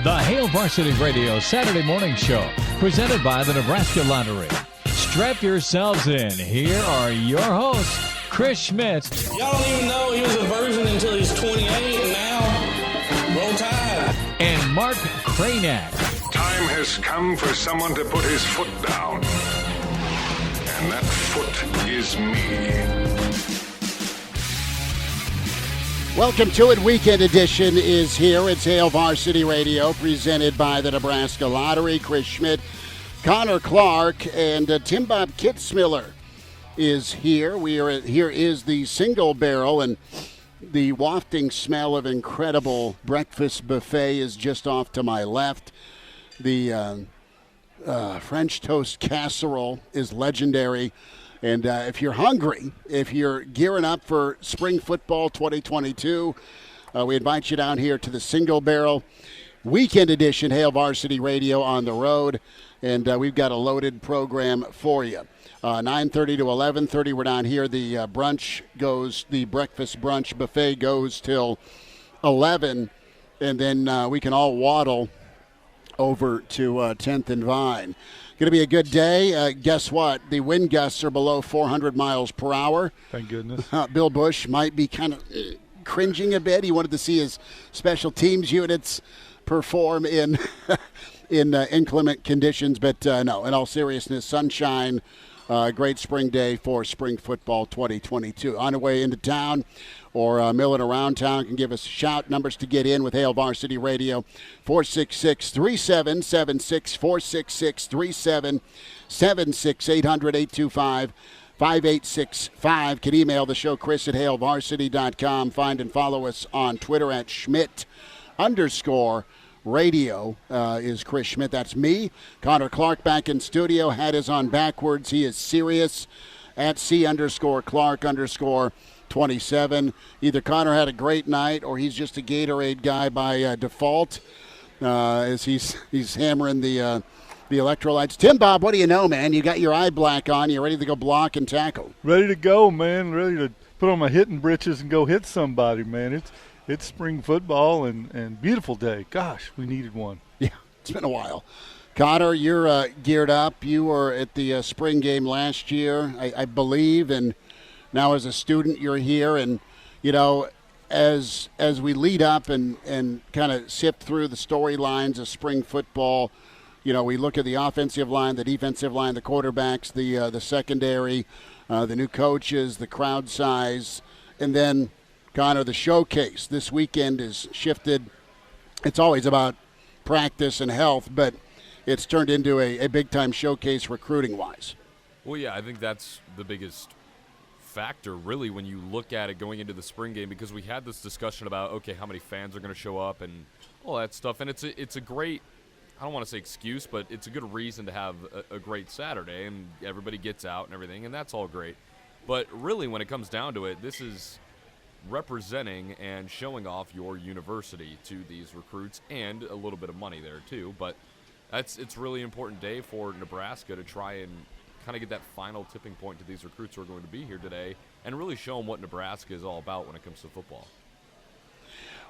The Hail Varsity Radio Saturday Morning Show, presented by the Nebraska Lottery. Strap yourselves in. Here are your hosts, Chris Schmidt. Y'all don't even know he was a virgin until he's 28, and now, roll tide. And Mark Kraynak. Time has come for someone to put his foot down. And that foot is me. Welcome to it. Weekend edition is here. It's Hail Varsity Radio, presented by the Nebraska Lottery. Chris Schmidt, Connor Clark, and Tim Bob Kitzmiller is here. Here is the single barrel, and the wafting smell of incredible breakfast buffet is just off to my left. The French toast casserole is legendary. And if you're hungry, if you're gearing up for spring football 2022, we invite you down here to the Single Barrel Weekend Edition, Hail Varsity Radio on the road. And we've got a loaded program for you. 9:30 to 11:30, we're down here. The the breakfast brunch buffet goes till 11. And then we can all waddle over to 10th and Vine. Going to be a good day. Guess what? The wind gusts are below 400 miles per hour. Thank goodness. Bill Bush might be kind of cringing a bit. He wanted to see his special teams units perform in inclement conditions. But no, in all seriousness, sunshine, great spring day for spring football 2022. On the way into town or milling around town, can give us a shout. Numbers to get in with Hail Varsity Radio, 466-3776, 466-3776, 800-825-5865. Can email the show, Chris at hailvarsity.com. Find and follow us on Twitter at Schmidt_radio is Chris Schmidt. That's me. Connor Clark back in studio. Hat is on backwards. He is serious at C_Clark_27. Either Connor had a great night or he's just a Gatorade guy by default as he's hammering the electrolytes. Tim Bob, what do you know, man? You got your eye black on. You ready to go block and tackle? Ready to go, man. Ready to put on my hitting britches and go hit somebody, man. It's spring football and beautiful day. Gosh, we needed one. Yeah, it's been a while. Connor, you're geared up. You were at the spring game last year, I believe, and now as a student you're here. And, you know, as we lead up and kind of sift through the storylines of spring football, you know, we look at the offensive line, the defensive line, the quarterbacks, the secondary, the new coaches, the crowd size, and then, Connor, the showcase. This weekend is shifted. It's always about practice and health, but it's turned into a big-time showcase recruiting-wise. Well, yeah, I think that's the biggest factor, really, when you look at it going into the spring game, because we had this discussion about, okay, how many fans are going to show up and all that stuff, and it's a great, I don't want to say excuse, but it's a good reason to have a great Saturday, and everybody gets out and everything, and that's all great. But really, when it comes down to it, this is representing and showing off your university to these recruits, and a little bit of money there too. But it's really important day for Nebraska to try and kind of get that final tipping point to these recruits who are going to be here today and really show them what Nebraska is all about when it comes to football.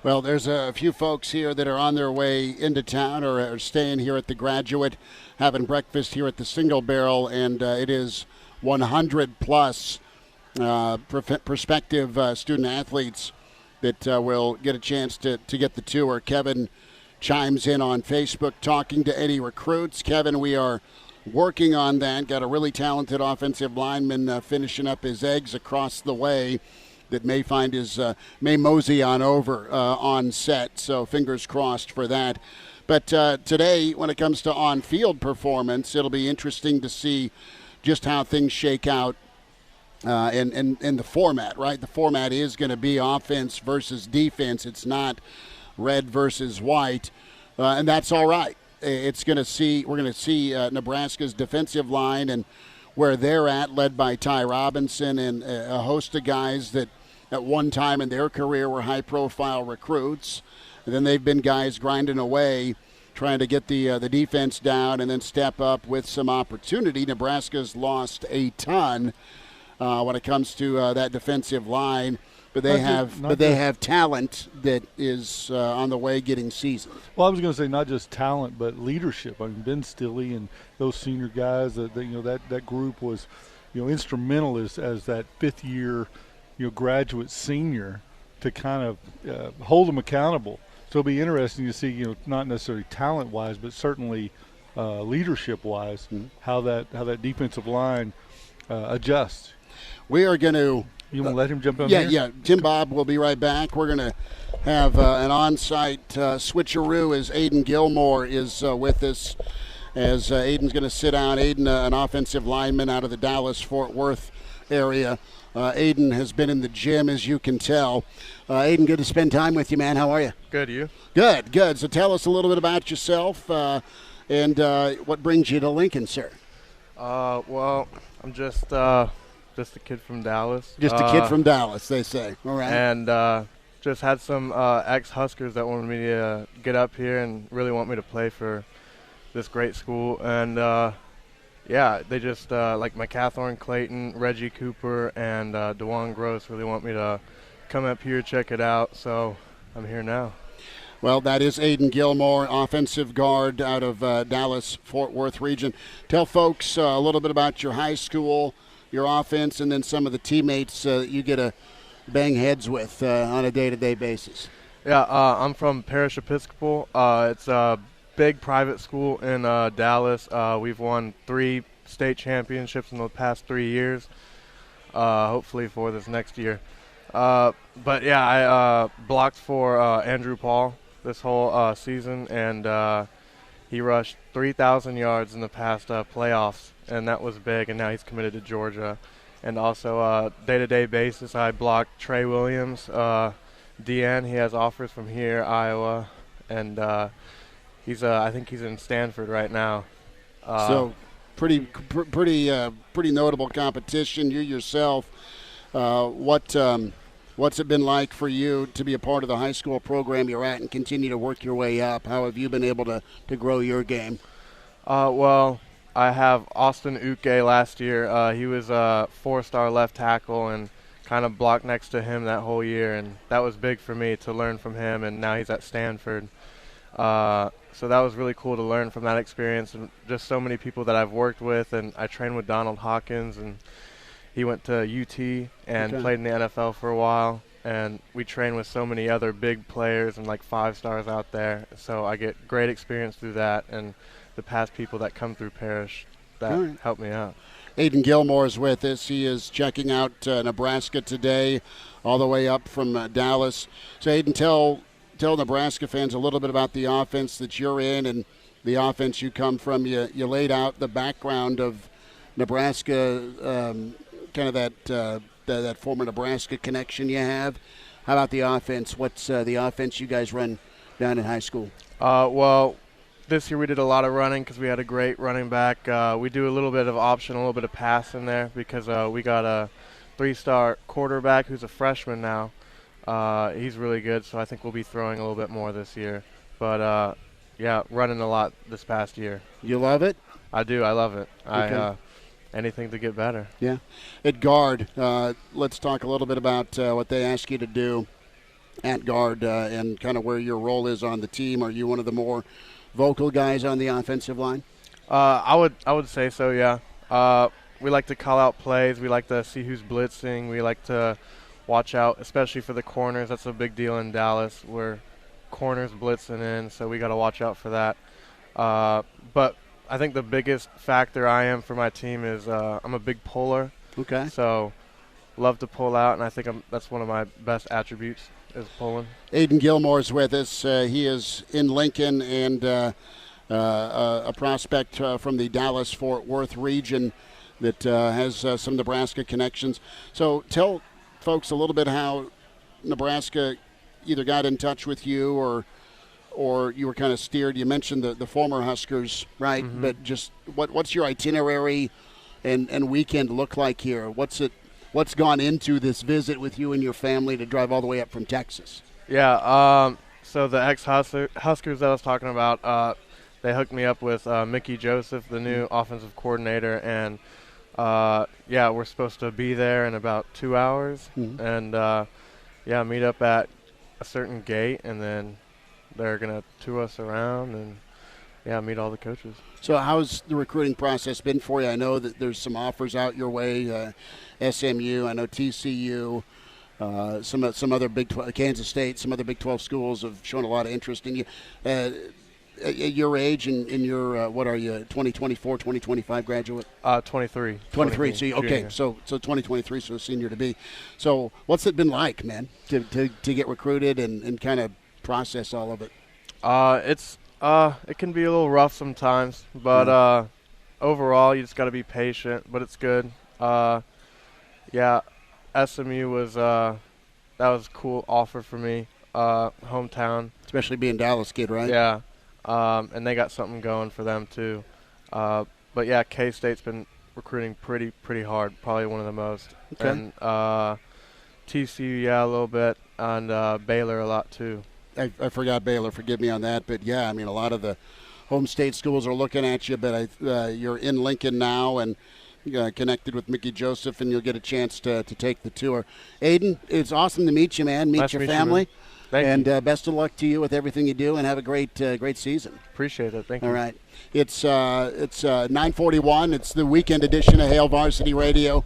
Well, there's a few folks here that are on their way into town or are staying here at the Graduate, having breakfast here at the Single Barrel, and it is 100 plus prospective student athletes that will get a chance to get the tour. Kevin chimes in on Facebook talking to any recruits. Kevin, we are working on that. Got a really talented offensive lineman finishing up his eggs across the way that may find his may mosey on over on set. So fingers crossed for that. But today, when it comes to on-field performance, it'll be interesting to see just how things shake out. And the format, right? The format is going to be offense versus defense. It's not red versus white, and that's all right. We're going to see Nebraska's defensive line and where they're at, led by Ty Robinson and a host of guys that at one time in their career were high-profile recruits. And then they've been guys grinding away, trying to get the defense down and then step up with some opportunity. Nebraska's lost a ton when it comes to that defensive line. But they have talent that is on the way getting seasoned. Well, I was going to say not just talent, but leadership. I mean, Ben Stilley and those senior guys. That group was, instrumental as that fifth year, graduate senior to kind of hold them accountable. So it'll be interesting to see, not necessarily talent wise, but certainly leadership wise, how that defensive line adjusts. We are going to. You want to let him jump in? Yeah. Tim Bob will be right back. We're going to have an on-site switcheroo as Aiden Gilmour is with us. As Aiden's going to sit down. Aiden, an offensive lineman out of the Dallas-Fort Worth area. Aiden has been in the gym, as you can tell. Aiden, good to spend time with you, man. How are you? Good, you? Good. So tell us a little bit about yourself and what brings you to Lincoln, sir. Well, I'm just a kid from Dallas. Just a kid from Dallas, they say. All right. And just had some ex-Huskers that wanted me to get up here and really want me to play for this great school. And, they just, like McCathorn Clayton, Reggie Cooper, and DeJuan Gross really want me to come up here, check it out. So I'm here now. Well, that is Aiden Gilmour, offensive guard out of Dallas-Fort Worth region. Tell folks a little bit about your high school, your offense, and then some of the teammates that you get to bang heads with on a day-to-day basis. Yeah, I'm from Parish Episcopal. It's a big private school in Dallas. We've won 3 state championships in the past 3 years, hopefully for this next year. I blocked for Andrew Paul this whole season, and he rushed 3,000 yards in the past playoffs, and that was big, and now he's committed to Georgia. And also day-to-day basis, I blocked Trey Williams, DN. He has offers from here, Iowa, and I think he's in Stanford right now. So pretty notable competition. You yourself, what's it been like for you to be a part of the high school program you're at and continue to work your way up? How have you been able to grow your game? Well, I have Austin Uke last year. He was a 4-star left tackle and kind of blocked next to him that whole year, and that was big for me to learn from him, and now he's at Stanford. So that was really cool to learn from that experience, and just so many people that I've worked with. And I trained with Donald Hawkins, and he went to UT and played in the NFL for a while. And we train with so many other big players and like 5-stars out there. So I get great experience through that, and the past people that come through Parish that helped me out. Aiden Gilmour is with us. He is checking out Nebraska today, all the way up from Dallas. So Aiden, tell Nebraska fans a little bit about the offense that you're in and the offense you come from. You laid out the background of Nebraska, kind of that former Nebraska connection you have. How about the offense? What's the offense you guys run down in high school? Well, this year we did a lot of running because we had a great running back. We do a little bit of option, a little bit of pass in there because we got a 3-star quarterback who's a freshman now. He's really good, so I think we'll be throwing a little bit more this year. But, running a lot this past year. You love it? I do. I love it. Okay. Anything to get better. Yeah. At guard, let's talk a little bit about what they ask you to do at guard and kind of where your role is on the team. Are you one of the more vocal guys on the offensive line? I would say so, yeah. We like to call out plays. We like to see who's blitzing. We like to watch out, especially for the corners. That's a big deal in Dallas where corners blitzing in, so we got to watch out for that. But I think the biggest factor I am for my team is I'm a big puller. Okay. So love to pull out, and I think that's one of my best attributes is pulling. Aiden Gilmour is with us. He is in Lincoln and a prospect from the Dallas-Fort Worth region that has some Nebraska connections. So tell folks a little bit how Nebraska either got in touch with you or you were kind of steered. You mentioned the former Huskers, right? Mm-hmm. But just what's your itinerary and weekend look like here? What's gone into this visit with you and your family to drive all the way up from Texas? Yeah, so the ex-Huskers that I was talking about, they hooked me up with Mickey Joseph, the new offensive coordinator, and we're supposed to be there in about 2 hours. Mm-hmm. And meet up at a certain gate, and then they're going to tour us around and, meet all the coaches. So how's the recruiting process been for you? I know that there's some offers out your way, SMU, I know TCU, some other Big 12, Kansas State, some other Big 12 schools have shown a lot of interest in you. At your age and in your, what are you, 2024, 2025 graduate? 23. 23, so 2023, so a senior to be. So what's it been like, man, to get recruited and kind of process all of it? It can be a little rough sometimes, but overall you just got to be patient, but it's good. SMU was that was a cool offer for me, hometown. Especially being Dallas kid, right? Yeah, and they got something going for them too. But yeah, K-State's been recruiting pretty hard, probably one of the most. Okay. And TCU, a little bit, and Baylor a lot too. I forgot Baylor. Forgive me on that, but yeah, I mean a lot of the home state schools are looking at you. But you're in Lincoln now and connected with Mickey Joseph, and you'll get a chance to take the tour. Aiden, it's awesome to meet you, man. Meet your family. Thank you. Best of luck to you with everything you do, and have a great season. Appreciate it. Thank you. All right. It's 9:41. It's the weekend edition of Hail Varsity Radio.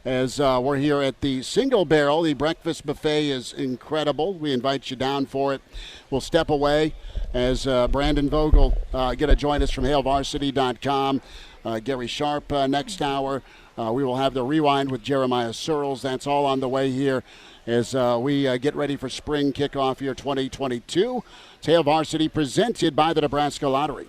As we're here at the Single Barrel. The breakfast buffet is incredible. We invite you down for it. We'll step away as Brandon Vogel going to join us from HailVarsity.com. Gary Sharp next hour. We will have the Rewind with Jeremiah Sirles. That's all on the way here as we get ready for spring kickoff here 2022. It's Hail Varsity presented by the Nebraska Lottery.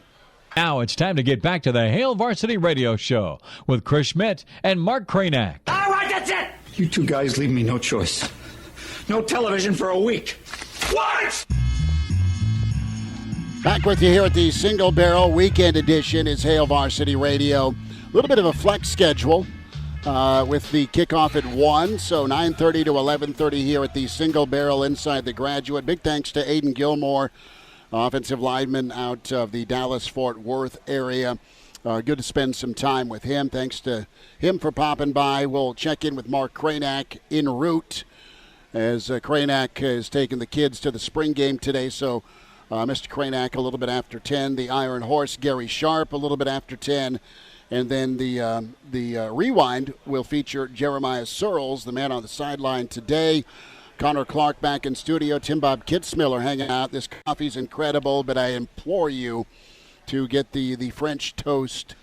Now it's time to get back to the Hail Varsity Radio Show with Chris Schmidt and Mark Kraynak. All right, that's it. You two guys leave me no choice. No television for a week. What? Back with you here at the Single Barrel Weekend Edition is Hail Varsity Radio. A little bit of a flex schedule with the kickoff at 1, so 9:30 to 11:30 here at the Single Barrel inside the Graduate. Big thanks to Aiden Gilmour, offensive lineman out of the Dallas-Fort Worth area. Good to spend some time with him. Thanks to him for popping by. We'll check in with Mark Kraynak en route as Kraynak is taking the kids to the spring game today. So Mr. Kraynak a little bit after 10. The Iron Horse, Gary Sharp, a little bit after 10. And then the Rewind will feature Jeremiah Sirles, the man on the sideline today. Connor Clark back in studio. Tim Bob Kitzmiller hanging out. This coffee's incredible, but I implore you to get the French toast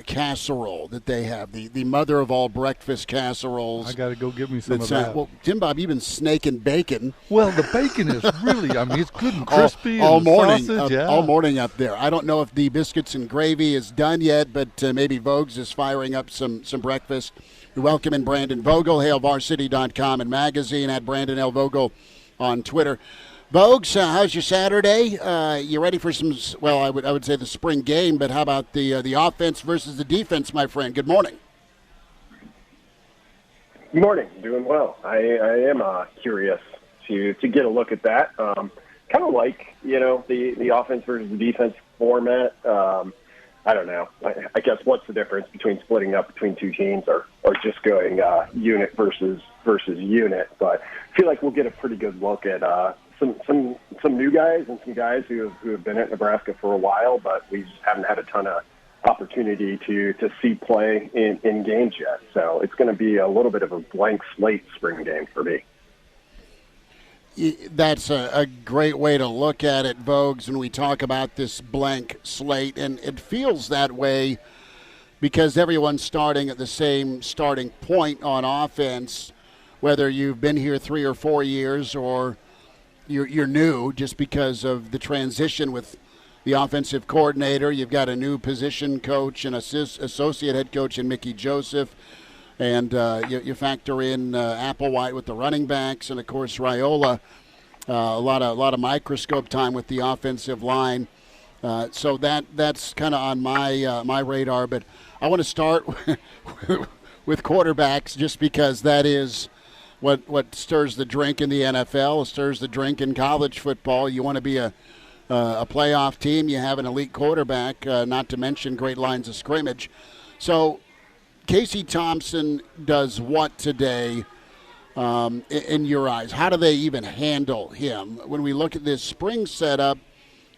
casserole that they have, the mother of all breakfast casseroles. I got to go get me some of that. Well, Tim Bob, you've been snaking bacon. Well, the bacon is really, it's good and crispy. all and morning, sausage, all morning up there. I don't know if the biscuits and gravy is done yet, but maybe Vogue's is firing up some breakfast. We welcome in Brandon Vogel, HailVarsity.com and magazine, at Brandon L. Vogel on Twitter. Vogues, how's your Saturday? You ready for some, I would say the spring game, but how about the offense versus the defense, my friend? Good morning. Good morning. Doing well. I am curious to get a look at that. Kind of like, the offense versus the defense format. I don't know. I guess what's the difference between splitting up between two teams or just going unit versus unit? But I feel like we'll get a pretty good look at some new guys and some guys who have been at Nebraska for a while, but we just haven't had a ton of opportunity to see play in games yet. So it's going to be a little bit of a blank slate spring game for me. That's a great way to look at it, Vogues, when we talk about this blank slate. And it feels that way because everyone's starting at the same starting point on offense, whether you've been here 3 or 4 years or you're new, just because of the transition with the offensive coordinator. You've got a new position coach and associate head coach in Mickey Joseph. And you factor in Applewhite with the running backs, and of course Raiola. A lot of microscope time with the offensive line. So that's kind of on my radar. But I want to start with quarterbacks, just because that is what stirs the drink in the NFL, stirs the drink in college football. You want to be a playoff team. You have an elite quarterback, not to mention great lines of scrimmage. So Casey Thompson does what today in your eyes? How do they even handle him? When we look at this spring setup,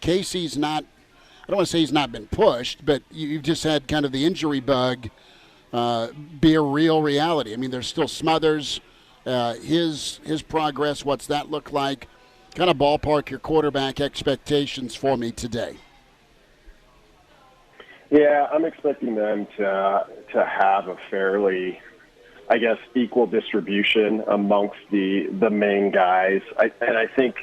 Casey's not, I don't want to say he's not been pushed, but you've just had kind of the injury bug be a real reality. I mean, there's still Smothers, his progress, what's that look like? Kind of ballpark your quarterback expectations for me today. Yeah, I'm expecting them to have a fairly, I guess, equal distribution amongst the main guys. And I think,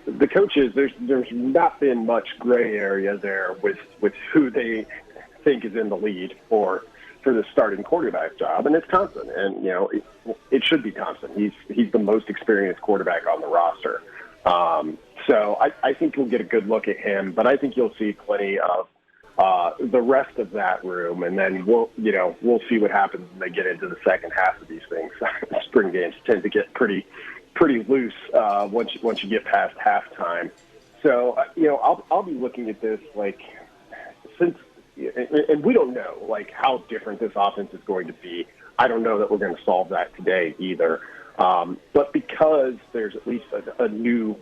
the coaches, there's not been much gray area there with who they think is in the lead for the starting quarterback job, and it's Thompson. And it should be Thompson. He's the most experienced quarterback on the roster. So I think you'll get a good look at him, but I think you'll see plenty of the rest of that room, and then we'll see what happens when they get into the second half of these things. Spring games tend to get pretty loose once you get past halftime. So I'll be looking at this and we don't know how different this offense is going to be. I don't know that we're going to solve that today either. But because there's at least a new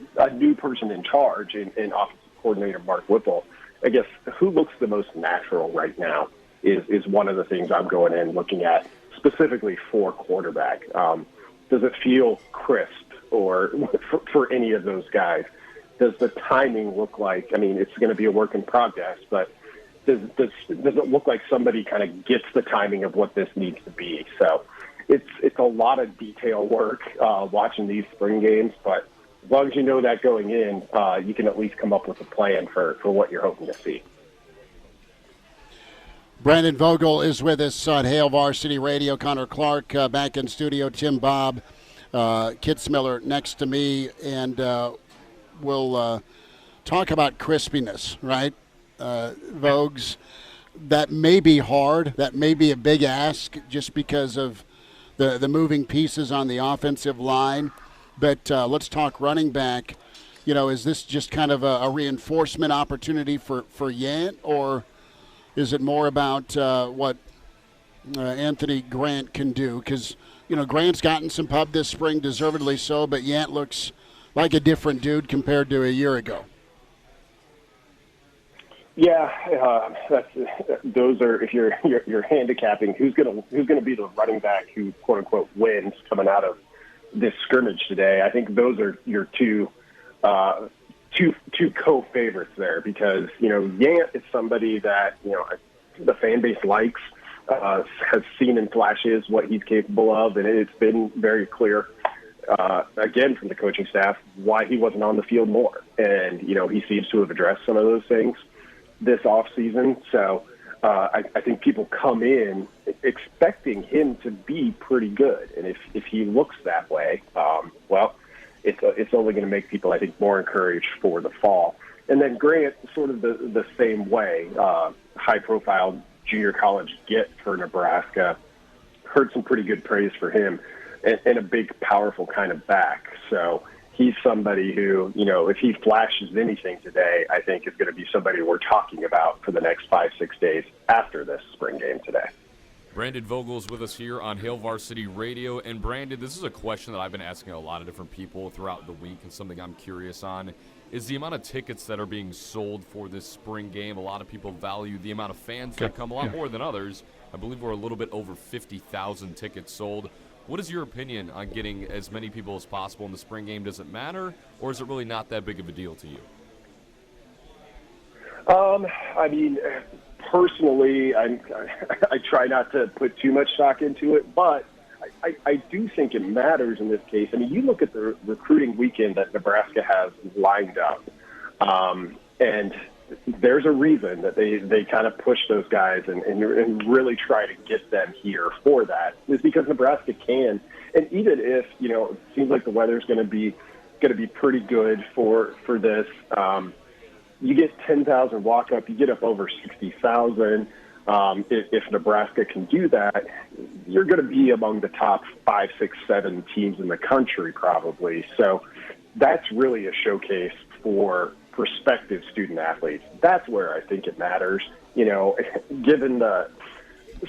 person in charge in offensive coordinator Mark Whipple, I guess who looks the most natural right now is one of the things I'm going in looking at specifically for quarterback. Does it feel crisp or for any of those guys? Does the timing look like, it's going to be a work in progress, but does it look like somebody kind of gets the timing of what this needs to be? So it's a lot of detail work watching these spring games, but as long as you know that going in, you can at least come up with a plan for what you're hoping to see. Brandon Vogel is with us on Hail Varsity Radio. Connor Clark back in studio. Tim Bob, Kitzmiller next to me, and we'll talk about crispiness, right? Vogues, that may be hard. That may be a big ask just because of the moving pieces on the offensive line. But let's talk running back. Is this just kind of a reinforcement opportunity for Yant, or is it more about what Anthony Grant can do? Because, Grant's gotten some pub this spring, deservedly so, but Yant looks like a different dude compared to a year ago. Yeah, those are, if you're handicapping who's gonna be the running back who quote unquote wins coming out of this scrimmage today. I think those are your two co-favorites there, because Yant is somebody that the fan base likes, has seen in flashes what he's capable of, and it's been very clear again from the coaching staff why he wasn't on the field more, and he seems to have addressed some of those things this offseason. So I think people come in expecting him to be pretty good, and if he looks that way, it's only going to make people, I think, more encouraged for the fall. And then Grant, sort of the same way, high-profile junior college get for Nebraska. Heard some pretty good praise for him, and a big, powerful kind of back. So he's somebody who, if he flashes anything today, I think is going to be somebody we're talking about for the next 5-6 days after this spring game today. Brandon Vogel is with us here on Hail Varsity Radio. And Brandon, this is a question that I've been asking a lot of different people throughout the week, and something I'm curious on is the amount of tickets that are being sold for this spring game. A lot of people value the amount of fans that come, a lot more than others. I believe we're a little bit over 50,000 tickets sold. What is your opinion on getting as many people as possible in the spring game? Does it matter, or is it really not that big of a deal to you? Personally, I try not to put too much stock into it, but I do think it matters in this case. You look at the recruiting weekend that Nebraska has lined up, and there's a reason that they kind of push those guys and really try to get them here for that. Is because Nebraska can, and even if it seems like the weather's going to be pretty good for this. You get 10,000 walk up, you get up over 60,000. If Nebraska can do that, you're going to be among the top 5, 6, 7 teams in the country probably. So that's really a showcase for prospective student athletes. That's where I think it matters. Given the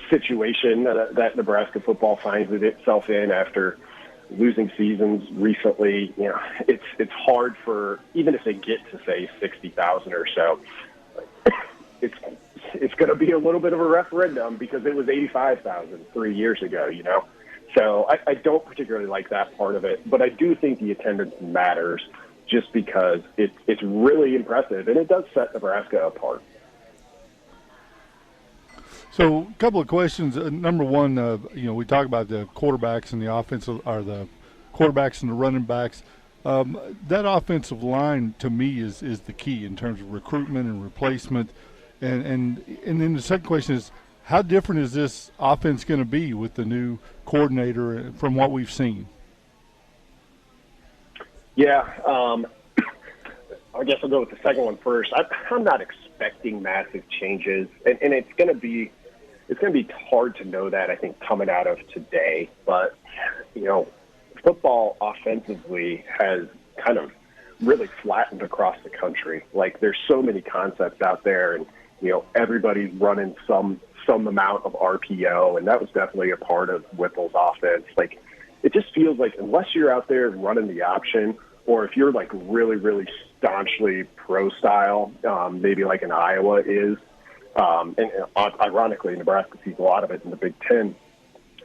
situation that Nebraska football finds itself in after losing seasons recently, it's hard for, even if they get to say 60,000 or so, it's going to be a little bit of a referendum because it was 85,000 3 years ago, So I don't particularly like that part of it, but I do think the attendance matters just because it's really impressive, and it does set Nebraska apart. So a couple of questions. Number one, we talk about the quarterbacks and the offensive, or the quarterbacks and the running backs. That offensive line, to me, is the key in terms of recruitment and replacement. And then the second question is, how different is this offense going to be with the new coordinator from what we've seen? Yeah, I guess I'll go with the second one first. I'm not expecting massive changes, and it's going to be hard to know that, I think, coming out of today. But football offensively has kind of really flattened across the country. Like, there's so many concepts out there, and everybody's running some amount of RPO, and that was definitely a part of Whipple's offense. Like, it just feels like unless you're out there running the option, or if you're like really, really staunchly pro style, maybe like in Iowa is, and ironically, Nebraska sees a lot of it in the Big Ten.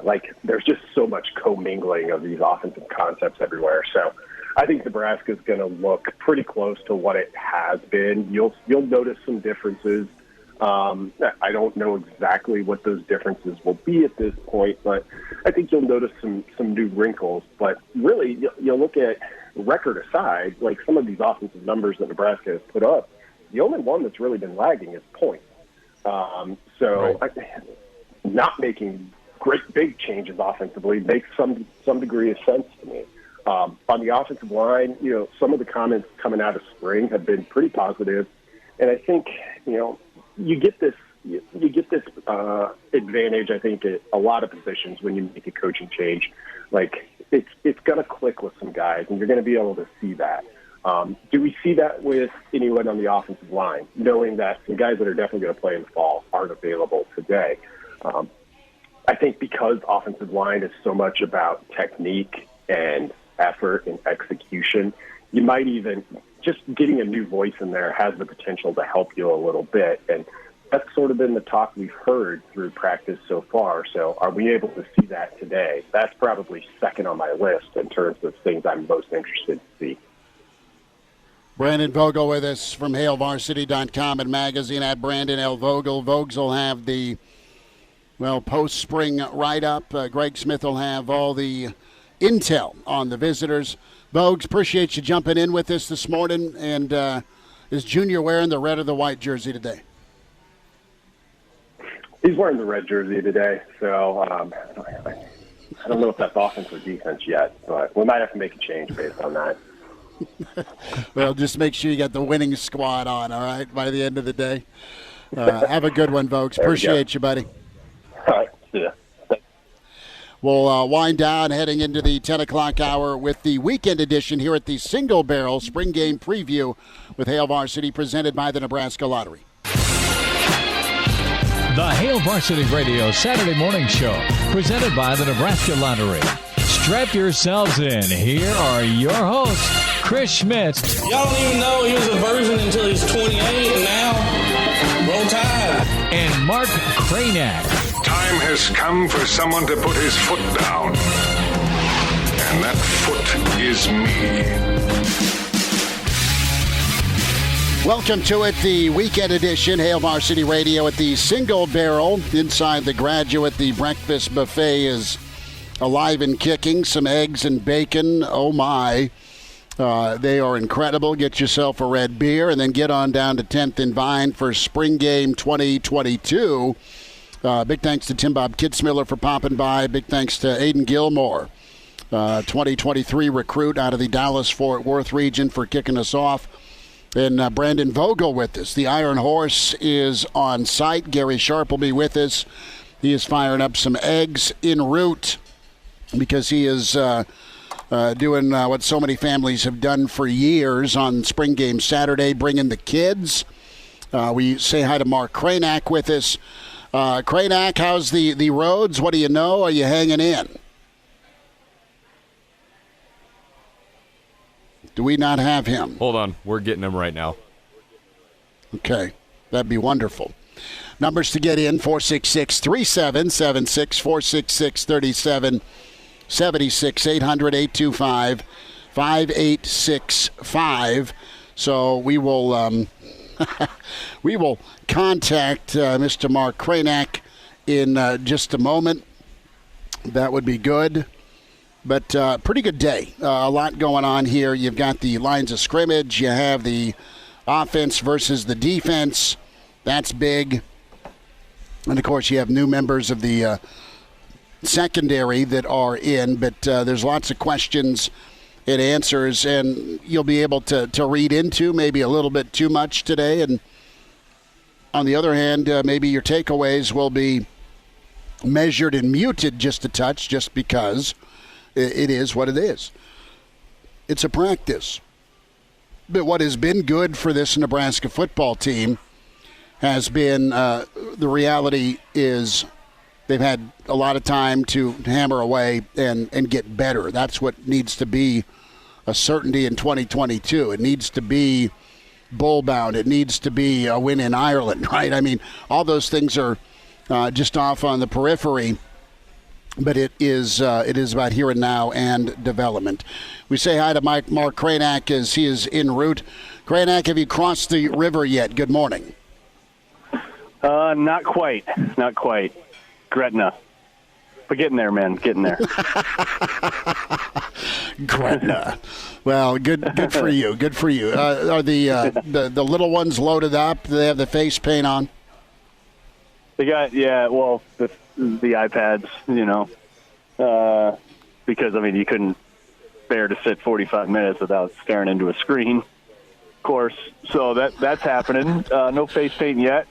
Like, there's just so much commingling of these offensive concepts everywhere. So I think Nebraska's going to look pretty close to what it has been. You'll notice some differences. I don't know exactly what those differences will be at this point, but I think you'll notice some new wrinkles. But really, you'll look at record aside, like some of these offensive numbers that Nebraska has put up, the only one that's really been lagging is points. Not making great big changes offensively makes some degree of sense to me. On the offensive line, some of the comments coming out of spring have been pretty positive, and I think you get this advantage, I think, at a lot of positions when you make a coaching change. Like, it's going to click with some guys, and you're going to be able to see that. Do we see that with anyone on the offensive line, knowing that some guys that are definitely going to play in the fall aren't available today? I think because offensive line is so much about technique and effort and execution, you might even just getting a new voice in there has the potential to help you a little bit. And that's sort of been the talk we've heard through practice so far. So are we able to see that today? That's probably second on my list in terms of things I'm most interested to see. Brandon Vogel with us from HailVarsity.com and magazine at Brandon L. Vogel. Vogues will have the, post-spring write-up. Greg Smith will have all the intel on the visitors. Vogues, appreciate you jumping in with us this morning. And is Junior wearing the red or the white jersey today? He's wearing the red jersey today, so I don't know if that's offense or defense yet, but we might have to make a change based on that. Well, just make sure you got the winning squad on, all right, by the end of the day. Have a good one, folks. Appreciate you, buddy. All right, see ya. We'll wind down heading into the 10 o'clock hour with the weekend edition here at the Single Barrel Spring Game Preview with Hail Varsity, presented by the Nebraska Lottery. The Hail Varsity Radio Saturday Morning Show, presented by the Nebraska Lottery. Strap yourselves in. Here are your hosts, Chris Schmidt. Y'all don't even know he was a virgin until he's 28, and now, roll tide. And Mark Kraynak. Time has come for someone to put his foot down. And that foot is me. Welcome to it, the weekend edition, Hail Varsity Radio at the Single Barrel. Inside the Graduate, the breakfast buffet is alive and kicking. Some eggs and bacon. Oh, my. They are incredible. Get yourself a red beer and then get on down to 10th and Vine for Spring Game 2022. Big thanks to Tim Bob Kitzmiller for popping by. Big thanks to Aiden Gilmour, 2023 recruit out of the Dallas-Fort Worth region, for kicking us off. And Brandon Vogel with us. The Iron Horse is on site. Gary Sharp will be with us. He is firing up some eggs en route because he is doing what so many families have done for years on Spring Game Saturday, bringing the kids. We say hi to Mark Kraynak with us. Kraynak, how's the roads? What do you know? Are you hanging in? Do we not have him? Hold on. We're getting him right now. Okay. That'd be wonderful. Numbers to get in, 466-3776, 466-3776, 800-825-5865. So we will we will contact Mr. Mark Kraynak in just a moment. That would be good. But pretty good day. A lot going on here. You've got the lines of scrimmage. You have the offense versus the defense. That's big. And, of course, you have new members of the secondary that are in. But there's lots of questions and answers, and you'll be able to read into maybe a little bit too much today. And on the other hand, maybe your takeaways will be measured and muted just a touch just because it is what it is. It's a practice. But what has been good for this Nebraska football team has been the reality is they've had a lot of time to hammer away and get better. That's what needs to be a certainty in 2022. It needs to be bowl-bound. It needs to be a win in Ireland, right? I mean, all those things are just off on the periphery, but it is about here and now and development. We say hi to Mark Kraynak as he is en route. Kraynak, have you crossed the river yet? Good morning. Not quite. Gretna. But getting there, man. Getting there. Gretna. Well, good for you. Good for you. Are the little ones loaded up? Do they have the face paint on? They got, the iPads, because, I mean, you couldn't bear to sit 45 minutes without staring into a screen, of course. So that's happening. No face paint yet.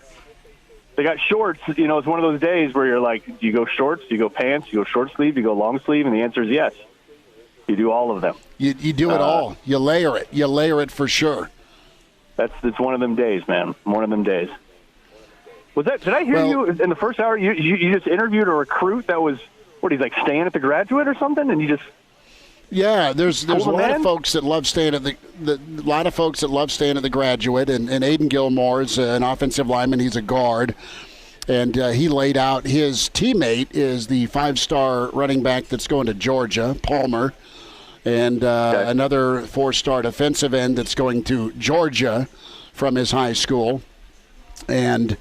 They got shorts. It's one of those days where you're like, do you go shorts? Do you go pants? Do you go short sleeve? Do you go long sleeve? And the answer is yes. You do all of them. You do it all. You layer it. You layer it for sure. It's one of them days, man. One of them days. Was that? Did I hear you in the first hour? You just interviewed a recruit that was he's like staying at the Graduate or something, and you just. Yeah, there's a lot of folks that love staying at the Graduate, and Aiden Gilmour is an offensive lineman. He's a guard, and he laid out his teammate is the 5-star running back that's going to Georgia, Palmer, and another 4-star defensive end that's going to Georgia from his high school. And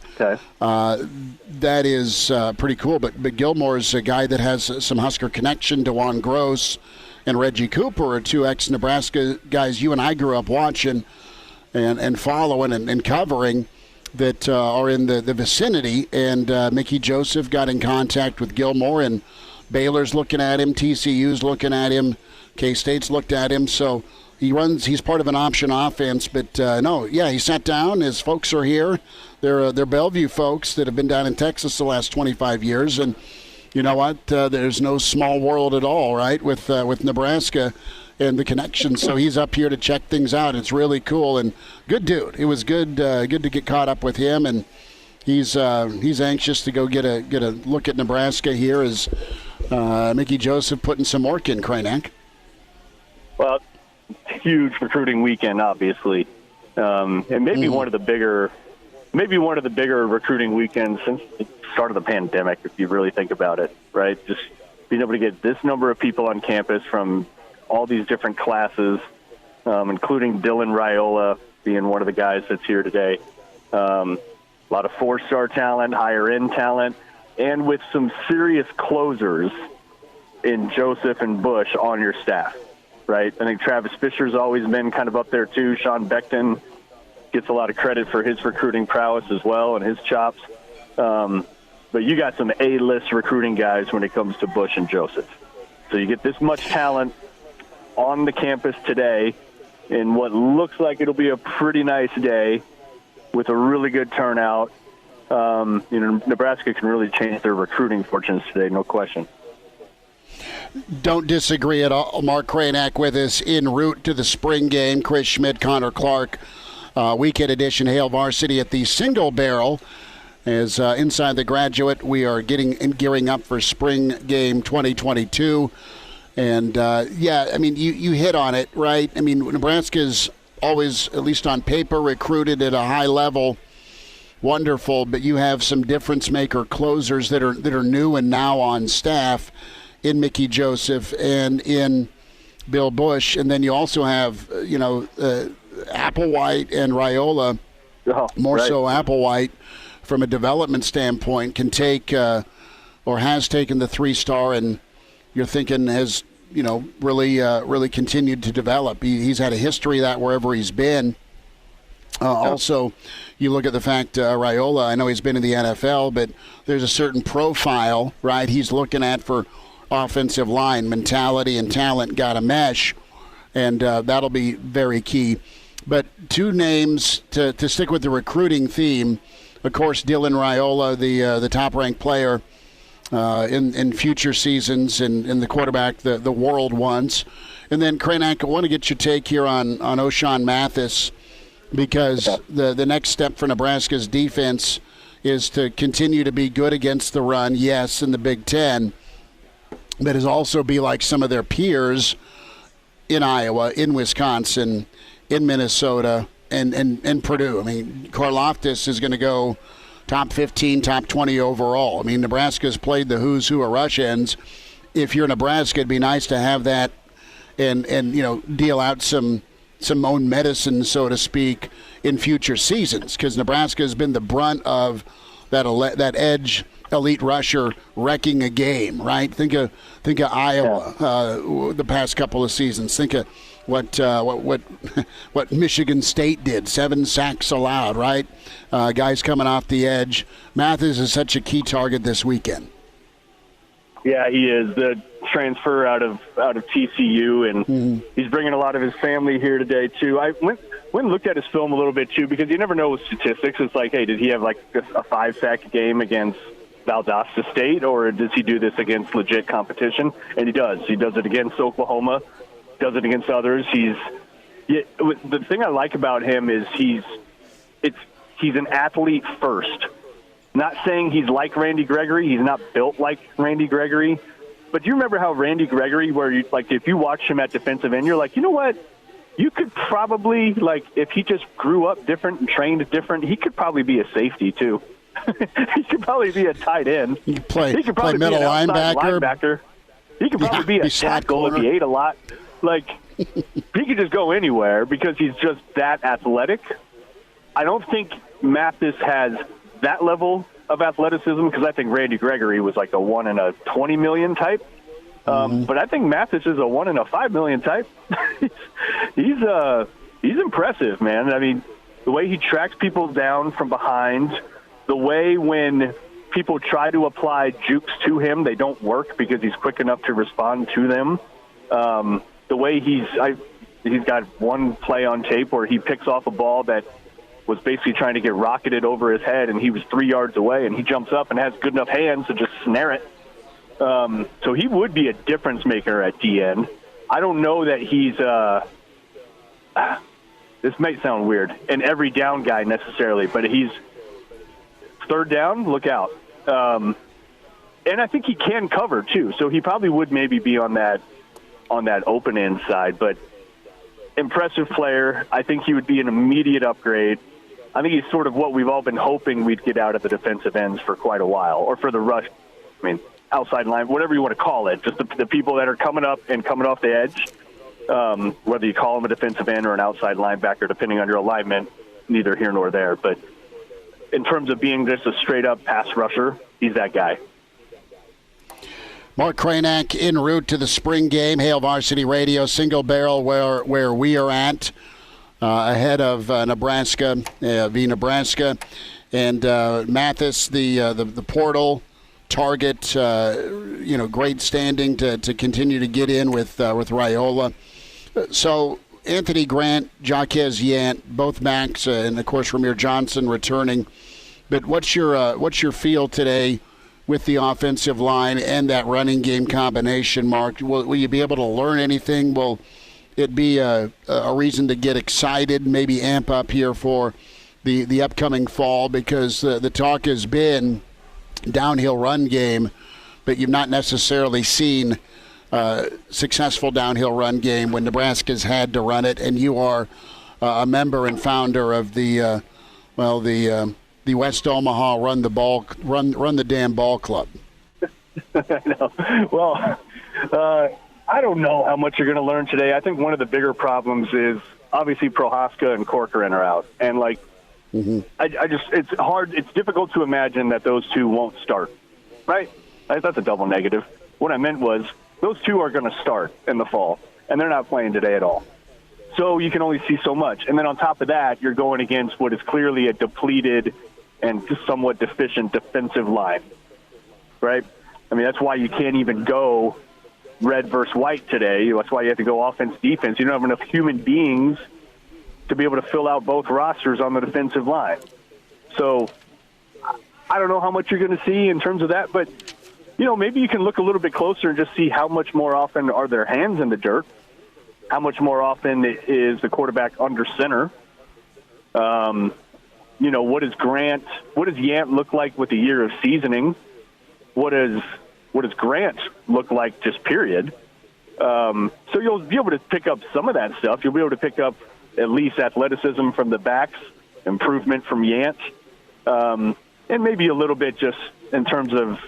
that is pretty cool. But Gilmore's a guy that has some Husker connection. DeJuan Gross and Reggie Cooper are two ex-Nebraska guys you and I grew up watching and following and covering that are in the vicinity. And Mickey Joseph got in contact with Gilmour, and Baylor's looking at him, TCU's looking at him, K-State's looked at him. So he's part of an option offense. But, he sat down. His folks are here. They're Bellevue folks that have been down in Texas the last 25 years. And you know what? There's no small world at all, right, with Nebraska and the connections. So he's up here to check things out. It's really cool and good dude. It was good to get caught up with him, and he's anxious to go get a look at Nebraska here as Mickey Joseph putting some work in, Kraynak. Well, huge recruiting weekend, obviously, and maybe one of the bigger recruiting weekends since the start of the pandemic, if you really think about it, right? Just being able to get this number of people on campus from all these different classes, including Dylan Raiola being one of the guys that's here today. A lot of 4-star talent, higher-end talent, and with some serious closers in Joseph and Bush on your staff, right? I think Travis Fisher's always been kind of up there, too. Sean Beckton gets a lot of credit for his recruiting prowess as well and his chops. But you got some A-list recruiting guys when it comes to Bush and Joseph. So you get this much talent on the campus today in what looks like it'll be a pretty nice day with a really good turnout. Nebraska can really change their recruiting fortunes today, no question. Don't disagree at all. Mark Kraynak with us en route to the spring game. Chris Schmidt, Connor Clark, weekend edition Hail Varsity at the Single Barrel. As inside the Graduate, we are gearing up for spring game 2022. And, you hit on it, right? I mean, Nebraska's always, at least on paper, recruited at a high level. Wonderful, but you have some difference-maker closers that are new and now on staff in Mickey Joseph and in Bill Bush. And then you also have, Applewhite and Raiola, so Applewhite, from a development standpoint, can take or has taken the 3-star, and you're thinking has, really continued to develop. He's had a history of that wherever he's been. Also, you look at the fact Raiola, I know he's been in the NFL, but there's a certain profile, right, he's looking at for offensive line. Mentality and talent got to mesh, and that'll be very key. But 2 names to stick with the recruiting theme. Of course, Dylan Raiola, the top-ranked player in future seasons, and the quarterback the world wants. And then, Kraynak, I want to get your take here on O'Shawn Mathis, because the next step for Nebraska's defense is to continue to be good against the run, yes, in the Big Ten, but is also be like some of their peers in Iowa, in Wisconsin, in Minnesota, and Purdue. I mean, Karlaftis is going to go top 15, top 20 overall. I mean, Nebraska's played the who's who of rush ends. If you're Nebraska, it'd be nice to have that and deal out some own medicine, so to speak, in future seasons, because Nebraska has been the brunt of that edge elite rusher wrecking a game, right? Think of Iowa the past couple of seasons. Think of what Michigan State did, 7 sacks allowed, right? Guys coming off the edge. Mathis is such a key target this weekend. Yeah, he is. The transfer out of TCU, and he's bringing a lot of his family here today too. I went and looked at his film a little bit too, because you never know with statistics. It's like, hey, did he have like a 5-sack game against Valdosta State, or does he do this against legit competition? And he does. He does it against Oklahoma, does it against others. The thing I like about him is he's an athlete first. Not saying he's like Randy Gregory. He's not built like Randy Gregory. But do you remember how Randy Gregory, where if you watch him at defensive end, you're like, you know what? You could probably, if he just grew up different and trained different, he could probably be a safety too. He could probably be a tight end. He could play be middle an linebacker. He could probably be a tackle if he ate a lot. He could just go anywhere because he's just that athletic. I don't think Mathis has that level of athleticism, because I think Randy Gregory was like a 1 in a 20 million type. But I think Mathis is a 1 in a 5 million type. He's impressive, man. I mean, the way he tracks people down from behind, the way when people try to apply jukes to him, they don't work because he's quick enough to respond to them. The way he's got one play on tape where he picks off a ball that was basically trying to get rocketed over his head, and he was 3 yards away, and he jumps up and has good enough hands to just snare it. So he would be a difference maker at DN. I don't know that he's this might sound weird, an every down guy necessarily, but he's third down, look out. And I think he can cover too, so he probably would maybe be on that open end side, but impressive player. I think he would be an immediate upgrade. I think he's sort of what we've all been hoping we'd get out of the defensive ends for quite a while, or for the rush, outside line, whatever you want to call it, just the people that are coming up and coming off the edge, whether you call him a defensive end or an outside linebacker, depending on your alignment, neither here nor there. But in terms of being just a straight-up pass rusher, he's that guy. Mark Kraynak en route to the spring game. Hail Varsity Radio, single barrel where we are at, ahead of Nebraska, Nebraska, and Mathis, the portal target. Great standing to continue to get in with Raiola. So Anthony Grant, Jaquez Yant, both backs, and of course Ramir Johnson returning. But what's your feel today with the offensive line and that running game combination, Mark? Will you be able to learn anything? Will it be a reason to get excited, maybe amp up here for the upcoming fall? Because the talk has been downhill run game, but you've not necessarily seen successful downhill run game when Nebraska's had to run it, and you are a member and founder of the West Omaha Run the Damn Ball Club. I know. Well, I don't know how much you're going to learn today. I think one of the bigger problems is obviously Prohaska and Corcoran are out, and it's hard. It's difficult to imagine that those two won't start. Right? That's a double negative. What I meant was those two are going to start in the fall, and they're not playing today at all. So you can only see so much. And then on top of that, you're going against what is clearly a depleted and somewhat deficient defensive line. Right? I mean, that's why you can't even go red versus white today. That's why you have to go offense, defense. You don't have enough human beings to be able to fill out both rosters on the defensive line. So I don't know how much you're going to see in terms of that, but, maybe you can look a little bit closer and just see how much more often are their hands in the dirt, how much more often is the quarterback under center. What does Yant look like with a year of seasoning? What does Grant look like, just period? So you'll be able to pick up some of that stuff. You'll be able to pick up at least athleticism from the backs, improvement from Yant, and maybe a little bit just in terms of,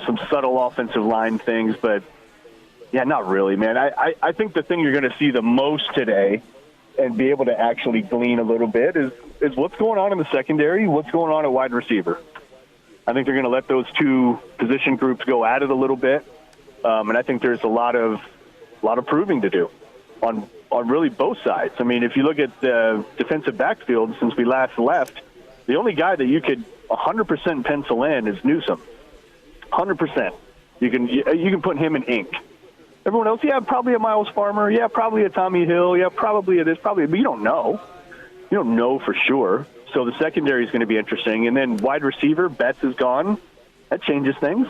some subtle offensive line things. But, yeah, not really, man. I think the thing you're going to see the most today and be able to actually glean a little bit is what's going on in the secondary, what's going on at wide receiver. I think they're going to let those two position groups go at it a little bit, and I think there's a lot of proving to do on really both sides. I mean, if you look at the defensive backfield since we last left, the only guy that you could 100% pencil in is Newsome. 100%. You can put him in ink. Everyone else, probably a Miles Farmer, probably a Tommy Hill, probably it is, but you don't know. You don't know for sure. So the secondary is going to be interesting. And then wide receiver, Betts is gone. That changes things.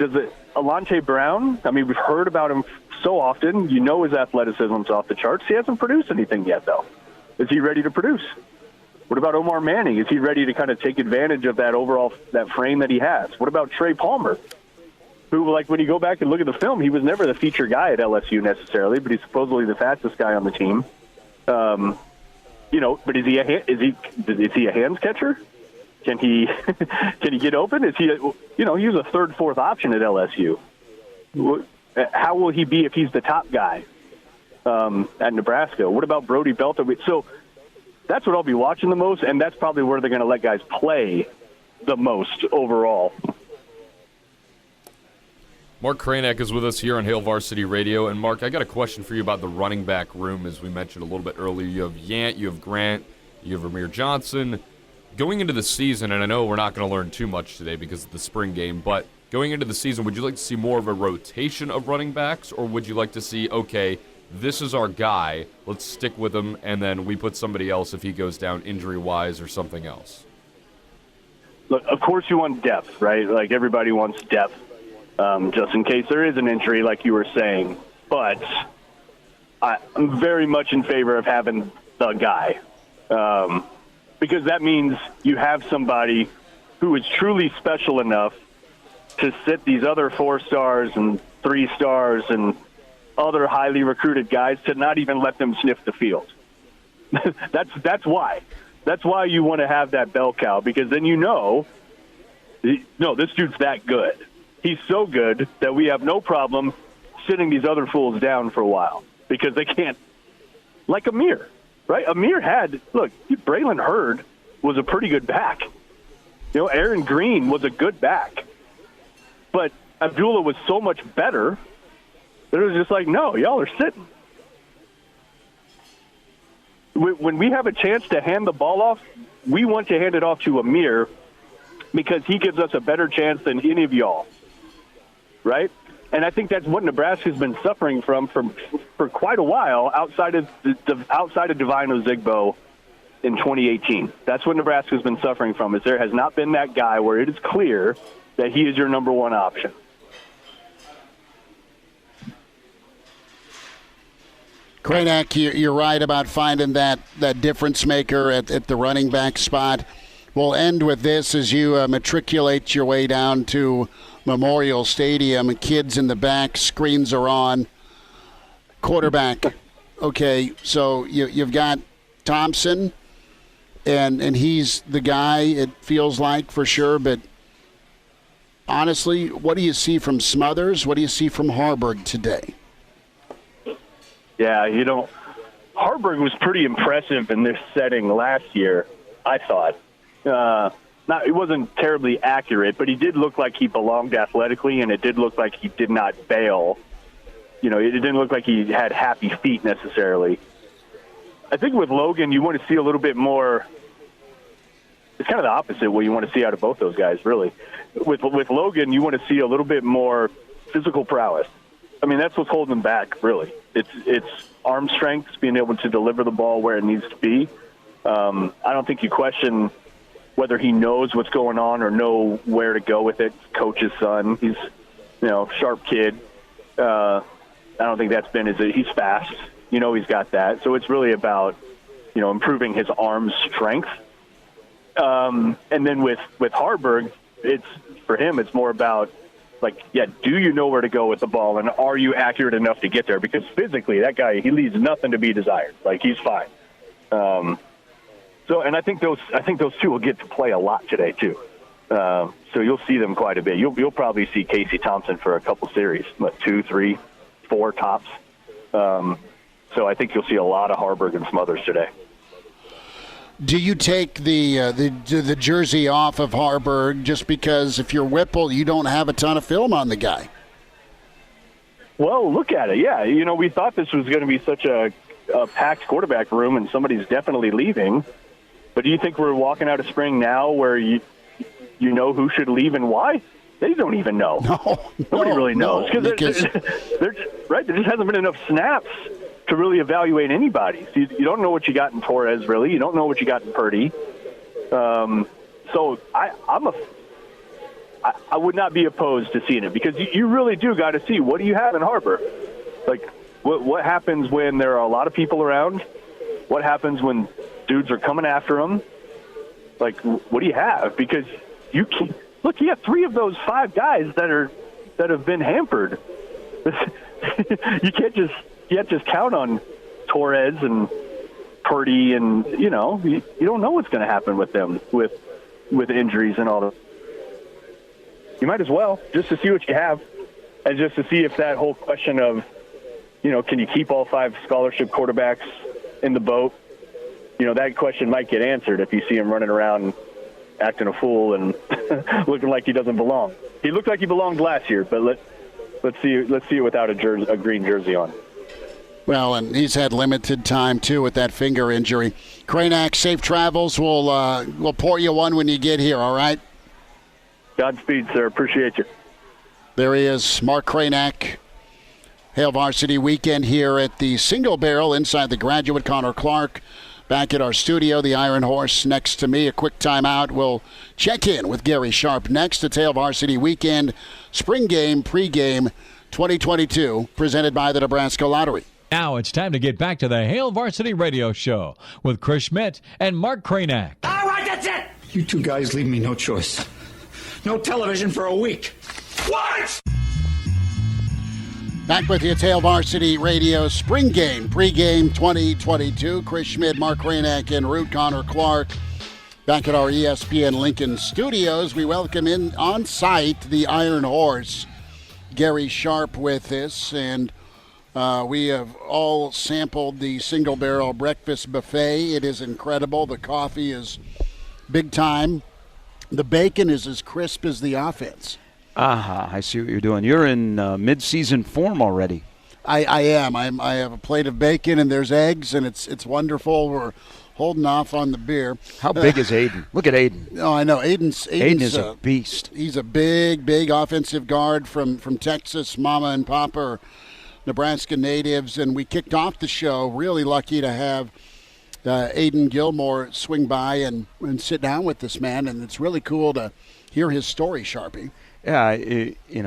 Alante Brown, I mean, we've heard about him so often. His athleticism's off the charts. He hasn't produced anything yet, though. Is he ready to produce? What about Omar Manning? Is he ready to kind of take advantage of that frame that he has? What about Trey Palmer, who, when you go back and look at the film, he was never the feature guy at LSU necessarily, but he's supposedly the fastest guy on the team. But is he a hands catcher? Can he get open? Is he he was a third, fourth option at LSU. How will he be if he's the top guy at Nebraska? What about Brody Belton? So that's what I'll be watching the most, and that's probably where they're going to let guys play the most overall. Mark Kraynak is with us here on Hail Varsity Radio. And, Mark, I got a question for you about the running back room. As we mentioned a little bit earlier, you have Yant, you have Grant, you have Amir Johnson. Going into the season, and I know we're not going to learn too much today because of the spring game, but going into the season, would you like to see more of a rotation of running backs, or would you like to see, okay, this is our guy, let's stick with him, and then we put somebody else if he goes down injury-wise or something else? Look, of course you want depth, right? Like everybody wants depth. Just in case there is an injury, like you were saying. But I'm very much in favor of having the guy. Because that means you have somebody who is truly special enough to sit these other 4 stars and 3 stars and other highly recruited guys to not even let them sniff the field. That's why. That's why you want to have that bell cow, because then no, this dude's that good. He's so good that we have no problem sitting these other fools down for a while because they can't. Like Amir, right? Amir Braylon Hurd was a pretty good back. Aaron Green was a good back. But Abdullah was so much better that it was just like, no, y'all are sitting. When we have a chance to hand the ball off, we want to hand it off to Amir because he gives us a better chance than any of y'all. Right? And I think that's what Nebraska's been suffering from for quite a while outside of Divine Ozigbo in 2018. That's what Nebraska's been suffering from, is there has not been that guy where it is clear that he is your number one option. Kraynak, you're right about finding that difference maker at the running back spot. We'll end with this as you matriculate your way down to Memorial Stadium, kids in the back, screens are on. Quarterback. Okay, so you've got Thompson, and he's the guy, it feels like, for sure. But honestly, what do you see from Smothers? What do you see from Harburg today? Yeah, Harburg was pretty impressive in this setting last year, I thought. It wasn't terribly accurate, but he did look like he belonged athletically, and it did look like he did not bail. It didn't look like he had happy feet necessarily. I think with Logan, you want to see a little bit more. It's kind of the opposite what you want to see out of both those guys, really. With Logan, you want to see a little bit more physical prowess. I mean, that's what's holding him back, really. It's arm strength, being able to deliver the ball where it needs to be. I don't think you question whether he knows what's going on or know where to go with it. Coach's son, he's sharp kid. I don't think that's been he's fast. He's got that. So it's really about improving his arm strength. And then with Harburg, for him it's more about do you know where to go with the ball, and are you accurate enough to get there? Because physically, that guy, he leaves nothing to be desired. He's fine. And I think those two will get to play a lot today too. So you'll see them quite a bit. You'll probably see Casey Thompson for a couple series, 2, 3, 4 tops. So I think you'll see a lot of Harburg and Smothers today. Do you take the jersey off of Harburg just because if you're Whipple, you don't have a ton of film on the guy? Well, look at it. Yeah, we thought this was going to be such a packed quarterback room, and somebody's definitely leaving. But do you think we're walking out of spring now where you know who should leave and why? They don't even know. Nobody really knows because there just hasn't been enough snaps to really evaluate anybody. So you don't know what you got in Torres, really. You don't know what you got in Purdy. So I would not be opposed to seeing it because you really do got to see what do you have in Harbor. What happens when there are a lot of people around? What happens when dudes are coming after them? What do you have? Because you have 3 of those 5 guys that have been hampered. You can't just count on Torres and Purdy, and you don't know what's going to happen with them with injuries and all that. You might as well just to see what you have, and just to see if that whole question of can you keep all 5 scholarship quarterbacks in the boat? That question might get answered if you see him running around acting a fool and looking like he doesn't belong. He looked like he belonged last year, but let's see it without a green jersey on. Well, and he's had limited time too with that finger injury. Kraynak, safe travels. We'll pour you one when you get here. All right. Godspeed, sir. Appreciate you. There he is, Mark Kraynak. Hail Varsity weekend here at the Single Barrel inside the Graduate. Connor Clark back at our studio, the Iron Horse next to me. A quick timeout. We'll check in with Gary Sharp next. It's Hail Varsity weekend, spring game, pregame 2022, presented by the Nebraska Lottery. Now it's time to get back to the Hail Varsity Radio Show with Chris Schmidt and Mark Kraynak. All right, that's it. You two guys leave me no choice. No television for a week. What? Back with you, it's Hail Varsity Radio spring game, pregame 2022. Chris Schmidt, Mark Kraynak, en route. Connor Clark back at our ESPN Lincoln studios. We welcome in on site the Iron Horse, Gary Sharp, with us, and we have all sampled the Single Barrel Breakfast Buffet. It is incredible. The coffee is big time. The bacon is as crisp as the offense. I see what you're doing. You're in mid-season form already. I am. I have a plate of bacon and there's eggs, and it's wonderful. We're holding off on the beer. How big is Aiden? Look at Aiden. Oh, I know. Aiden is a beast. He's a big offensive guard from Texas. Mama and Papa are Nebraska natives, and we kicked off the show. Really lucky to have Aiden Gilmour swing by and sit down with this man, and it's really cool to hear his story, Sharpie. Yeah,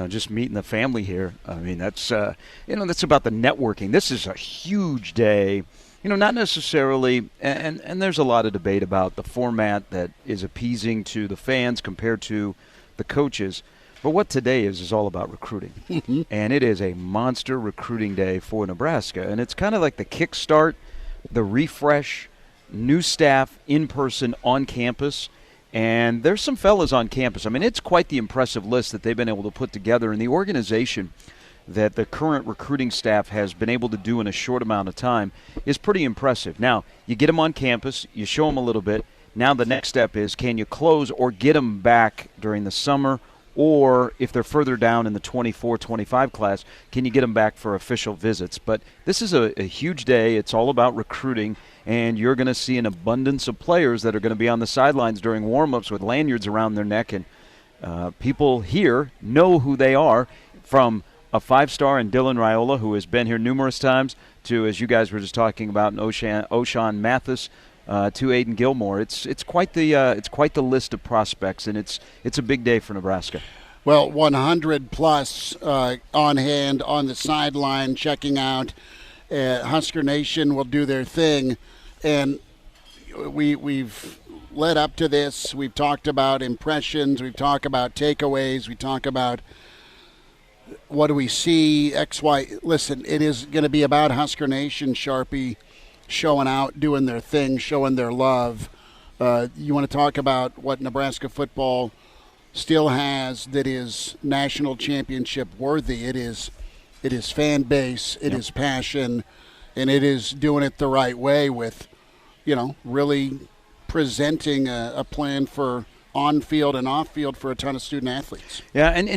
just meeting the family here. I mean, that's that's about the networking. This is a huge day. Not necessarily, and there's a lot of debate about the format that is appeasing to the fans compared to the coaches. But what today is all about recruiting. And it is a monster recruiting day for Nebraska. And it's kind of like the kickstart, the refresh, new staff in person on campus. And there's some fellas on campus. I mean, it's quite the impressive list that they've been able to put together. And the organization that the current recruiting staff has been able to do in a short amount of time is pretty impressive. Now, you get them on campus, you show them a little bit. Now the next step is, can you close or get them back during the summer? Or if they're further down in the 24-25 class, can you get them back for official visits? But this is a huge day. It's all about recruiting, and you're going to see an abundance of players that are going to be on the sidelines during warm-ups with lanyards around their neck. And people here know who they are, from a five-star in Dylan Raiola, who has been here numerous times, to, as you guys were just talking about, O'Shawn Mathis, to Aiden Gilmore. It's quite the list of prospects, and it's a big day for Nebraska. Well, 100 plus on hand on the sideline checking out. Husker Nation will do their thing, and we've led up to this. We've talked about impressions. We've talked about takeaways. We talk about what do we see, X, Y. Listen, it is going to be about Husker Nation, Sharpie, showing out, doing their thing, showing their love. You want to talk about what Nebraska football still has that is national championship worthy. It is fan base, it is passion, and it is doing it the right way with, really presenting a plan for on-field and off-field for a ton of student athletes. Yeah, and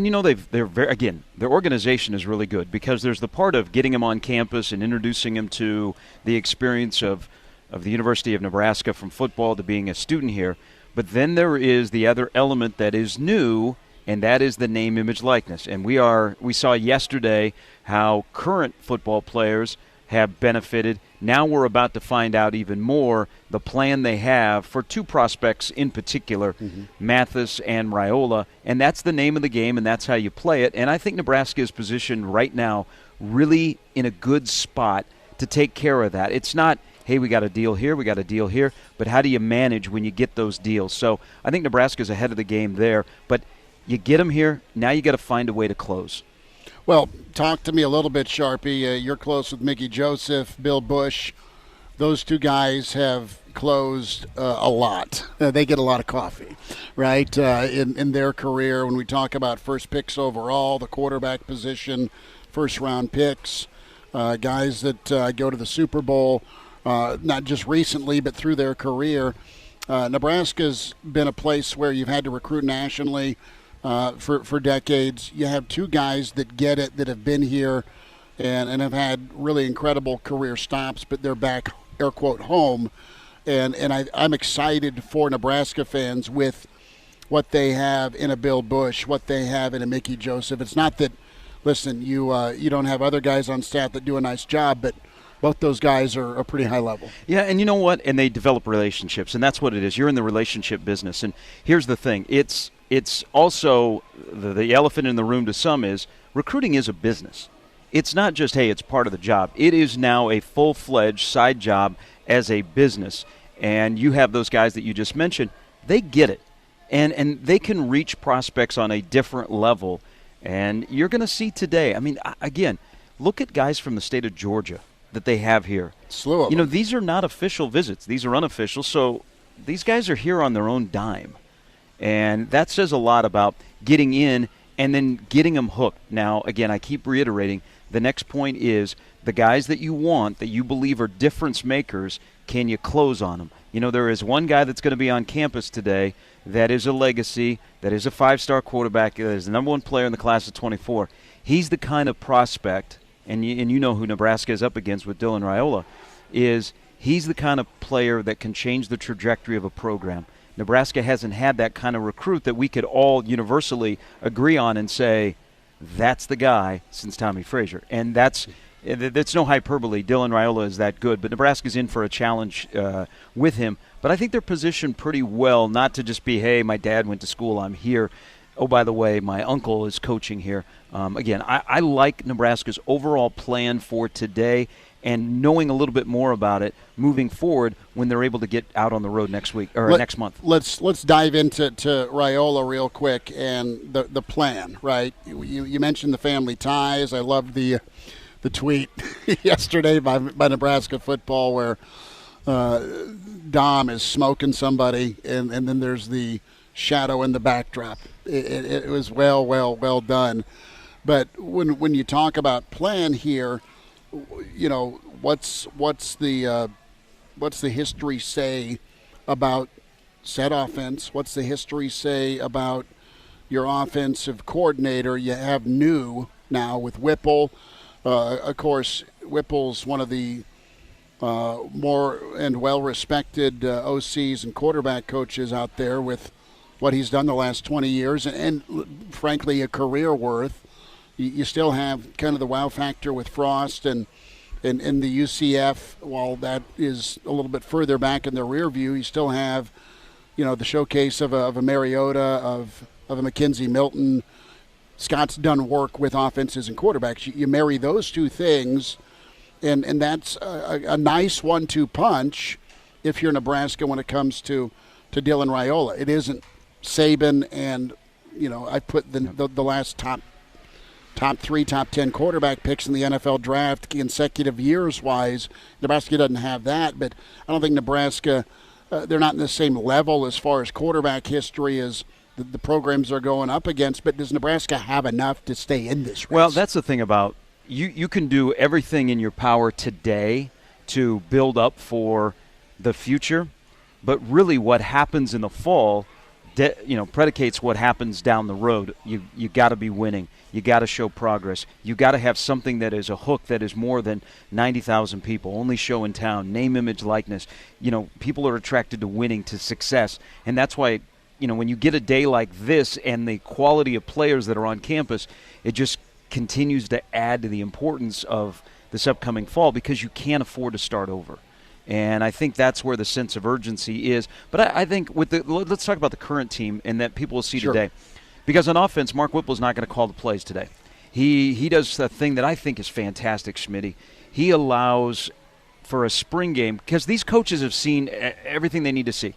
they're very, again, their organization is really good, because there's the part of getting them on campus and introducing them to the experience of the University of Nebraska, from football to being a student here. But then there is the other element that is new, and that is the name, image, likeness. And we saw yesterday how current football players have benefited. Now we're about to find out even more the plan they have for two prospects in particular, Mathis and Raiola, and that's the name of the game, and that's how you play it. And I think Nebraska is positioned right now really in a good spot to take care of that. It's not, hey, we got a deal here, we got a deal here, but how do you manage when you get those deals? So I think Nebraska's ahead of the game there, but you get them here, now you got to find a way to close. Well, talk to me a little bit, Sharpie. You're close with Mickey Joseph, Bill Bush. Those two guys have closed a lot. They get a lot of coffee, right, in their career. When we talk about first picks overall, the quarterback position, first-round picks, guys that go to the Super Bowl, not just recently but through their career. Nebraska's been a place where you've had to recruit nationally for decades. You have two guys that get it, that have been here and have had really incredible career stops, but they're back, air quote, home. And I'm excited for Nebraska fans with what they have in a Bill Bush, what they have in a Mickey Joseph. It's not that, listen, you don't have other guys on staff that do a nice job, but both those guys are a pretty high level. Yeah, and you know what? And they develop relationships, and that's what it is. You're in the relationship business. And here's the thing. It's also the elephant in the room to some is recruiting is a business. It's not just, hey, it's part of the job. It is now a full-fledged side job as a business. And you have those guys that you just mentioned. They get it. And they can reach prospects on a different level. And you're going to see today, I mean, again, look at guys from the state of Georgia that they have here. Slew of them. These are not official visits. These are unofficial. So these guys are here on their own dime. And that says a lot about getting in and then getting them hooked. Now, again, I keep reiterating, the next point is the guys that you want, that you believe are difference makers, can you close on them? There is one guy that's going to be on campus today that is a legacy, that is a five-star quarterback, that is the number one player in the class of 24. He's the kind of prospect, and you know who Nebraska is up against with Dylan Raiola, he's the kind of player that can change the trajectory of a program. Nebraska hasn't had that kind of recruit that we could all universally agree on and say, that's the guy since Tommy Frazier. And that's no hyperbole. Dylan Raiola is that good. But Nebraska's in for a challenge with him. But I think they're positioned pretty well not to just be, hey, my dad went to school, I'm here. Oh, by the way, my uncle is coaching here. Again, I like Nebraska's overall plan for today. and knowing a little bit more about it moving forward when they're able to get out on the road next week or next month. Let's dive into Raiola real quick and the plan, right? You mentioned the family ties. I loved the tweet yesterday by Nebraska football where Dom is smoking somebody, and then there's the shadow in the backdrop. It was well done. But when you talk about plan here, you know, what's the history say about set offense? What's the history say about your offensive coordinator? You have new now with Whipple. Of course, Whipple's one of the more and well-respected OCs and quarterback coaches out there with what he's done the last 20 years and frankly, a career worth. You still have kind of the wow factor with Frost and the UCF. While that is a little bit further back in the rear view, you still have, you know, the showcase of a Mariota, of a McKenzie Milton. Scott's done work with offenses and quarterbacks. You marry those two things, and that's a nice 1-2 punch if you're Nebraska when it comes to Dylan Raiola. It isn't Saban and, you know, I put the last top 3, top 10 quarterback picks in the NFL draft consecutive years-wise. Nebraska doesn't have that, but I don't think Nebraska, they're not in the same level as far as quarterback history as the programs are going up against, but does Nebraska have enough to stay in this race? Well, that's the thing about you can do everything in your power today to build up for the future, but really what happens in the fall predicates what happens down the road. You got to be winning. You got to show progress. You got to have something that is a hook that is more than 90,000 people, only show in town, name, image, likeness. You know, people are attracted to winning, to success, and that's why, you know, when you get a day like this and the quality of players that are on campus, it just continues to add to the importance of this upcoming fall because you can't afford to start over. And I think that's where the sense of urgency is. But I think let's talk about the current team and that people will see today. Because on offense, Mark Whipple's not going to call the plays today. He does a thing that I think is fantastic, Schmitty. He allows for a spring game, because these coaches have seen everything they need to see.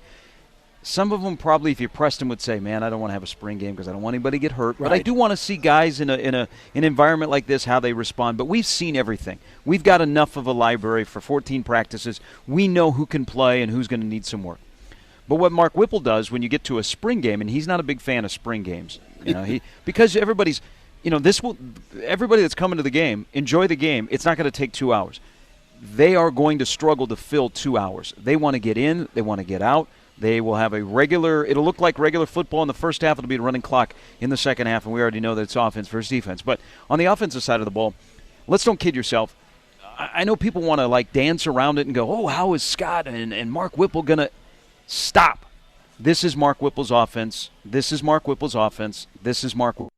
Some of them probably, if you pressed them, would say, man, I don't want to have a spring game because I don't want anybody to get hurt. Right. But I do want to see guys in an environment like this, how they respond. But we've seen everything. We've got enough of a library for 14 practices. We know who can play and who's going to need some work. But what Mark Whipple does when you get to a spring game, and he's not a big fan of spring games, you know, because everybody's, you know, everybody that's coming to the game, enjoy the game. It's not going to take 2 hours. They are going to struggle to fill 2 hours. They want to get in. They want to get out. They will have it'll look like regular football in the first half. It'll be a running clock in the second half, and we already know that it's offense versus defense. But on the offensive side of the ball, let's don't kid yourself. I know people want to, like, dance around it and go, oh, how is Scott and Mark Whipple going to stop? This is Mark Whipple's offense. This is Mark Whipple's offense. This is Mark Whipple.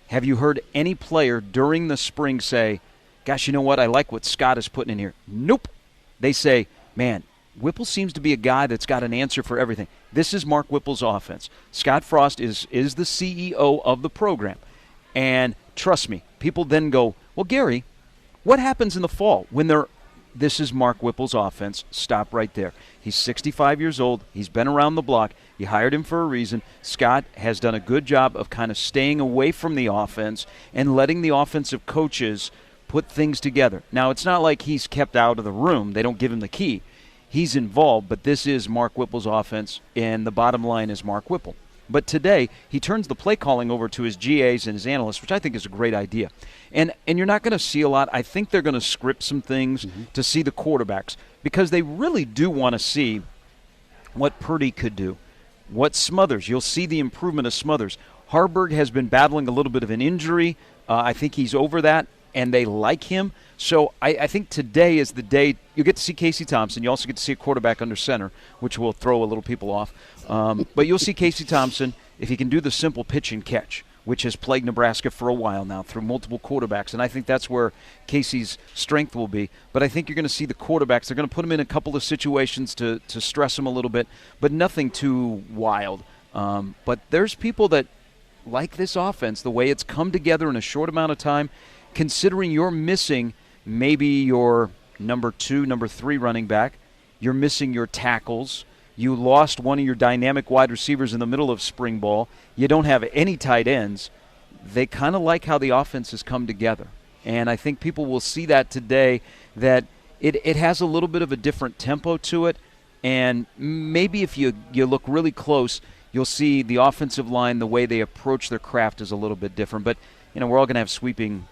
Have you heard any player during the spring say, gosh, you know what? I like what Scott is putting in here. Nope. They say, man, Whipple seems to be a guy that's got an answer for everything. This is Mark Whipple's offense. Scott Frost is the CEO of the program. And trust me, people then go, well, Gary, what happens in the fall when this is Mark Whipple's offense? Stop right there. He's 65 years old. He's been around the block. You hired him for a reason. Scott has done a good job of kind of staying away from the offense and letting the offensive coaches put things together. Now, it's not like he's kept out of the room. They don't give him the key. He's involved, but this is Mark Whipple's offense, and the bottom line is Mark Whipple. But today, he turns the play calling over to his GAs and his analysts, which I think is a great idea. And you're not going to see a lot. I think they're going to script some things to see the quarterbacks, because they really do want to see what Purdy could do, what Smothers. You'll see the improvement of Smothers. Harburg has been battling a little bit of an injury. I think he's over that, and they like him. So I think today is the day you get to see Casey Thompson. You also get to see a quarterback under center, which will throw a little people off. But you'll see Casey Thompson if he can do the simple pitch and catch, which has plagued Nebraska for a while now through multiple quarterbacks. And I think that's where Casey's strength will be. But I think you're going to see the quarterbacks. They're going to put him in a couple of situations to stress him a little bit, but nothing too wild. But there's people that like this offense, the way it's come together in a short amount of time, considering you're missing maybe your number 2, number 3 running back. You're missing your tackles. You lost one of your dynamic wide receivers in the middle of spring ball. You don't have any tight ends. They kind of like how the offense has come together. And I think people will see that today, that it has a little bit of a different tempo to it. And maybe if you look really close, you'll see the offensive line, the way they approach their craft is a little bit different. But, we're all going to have sweeping,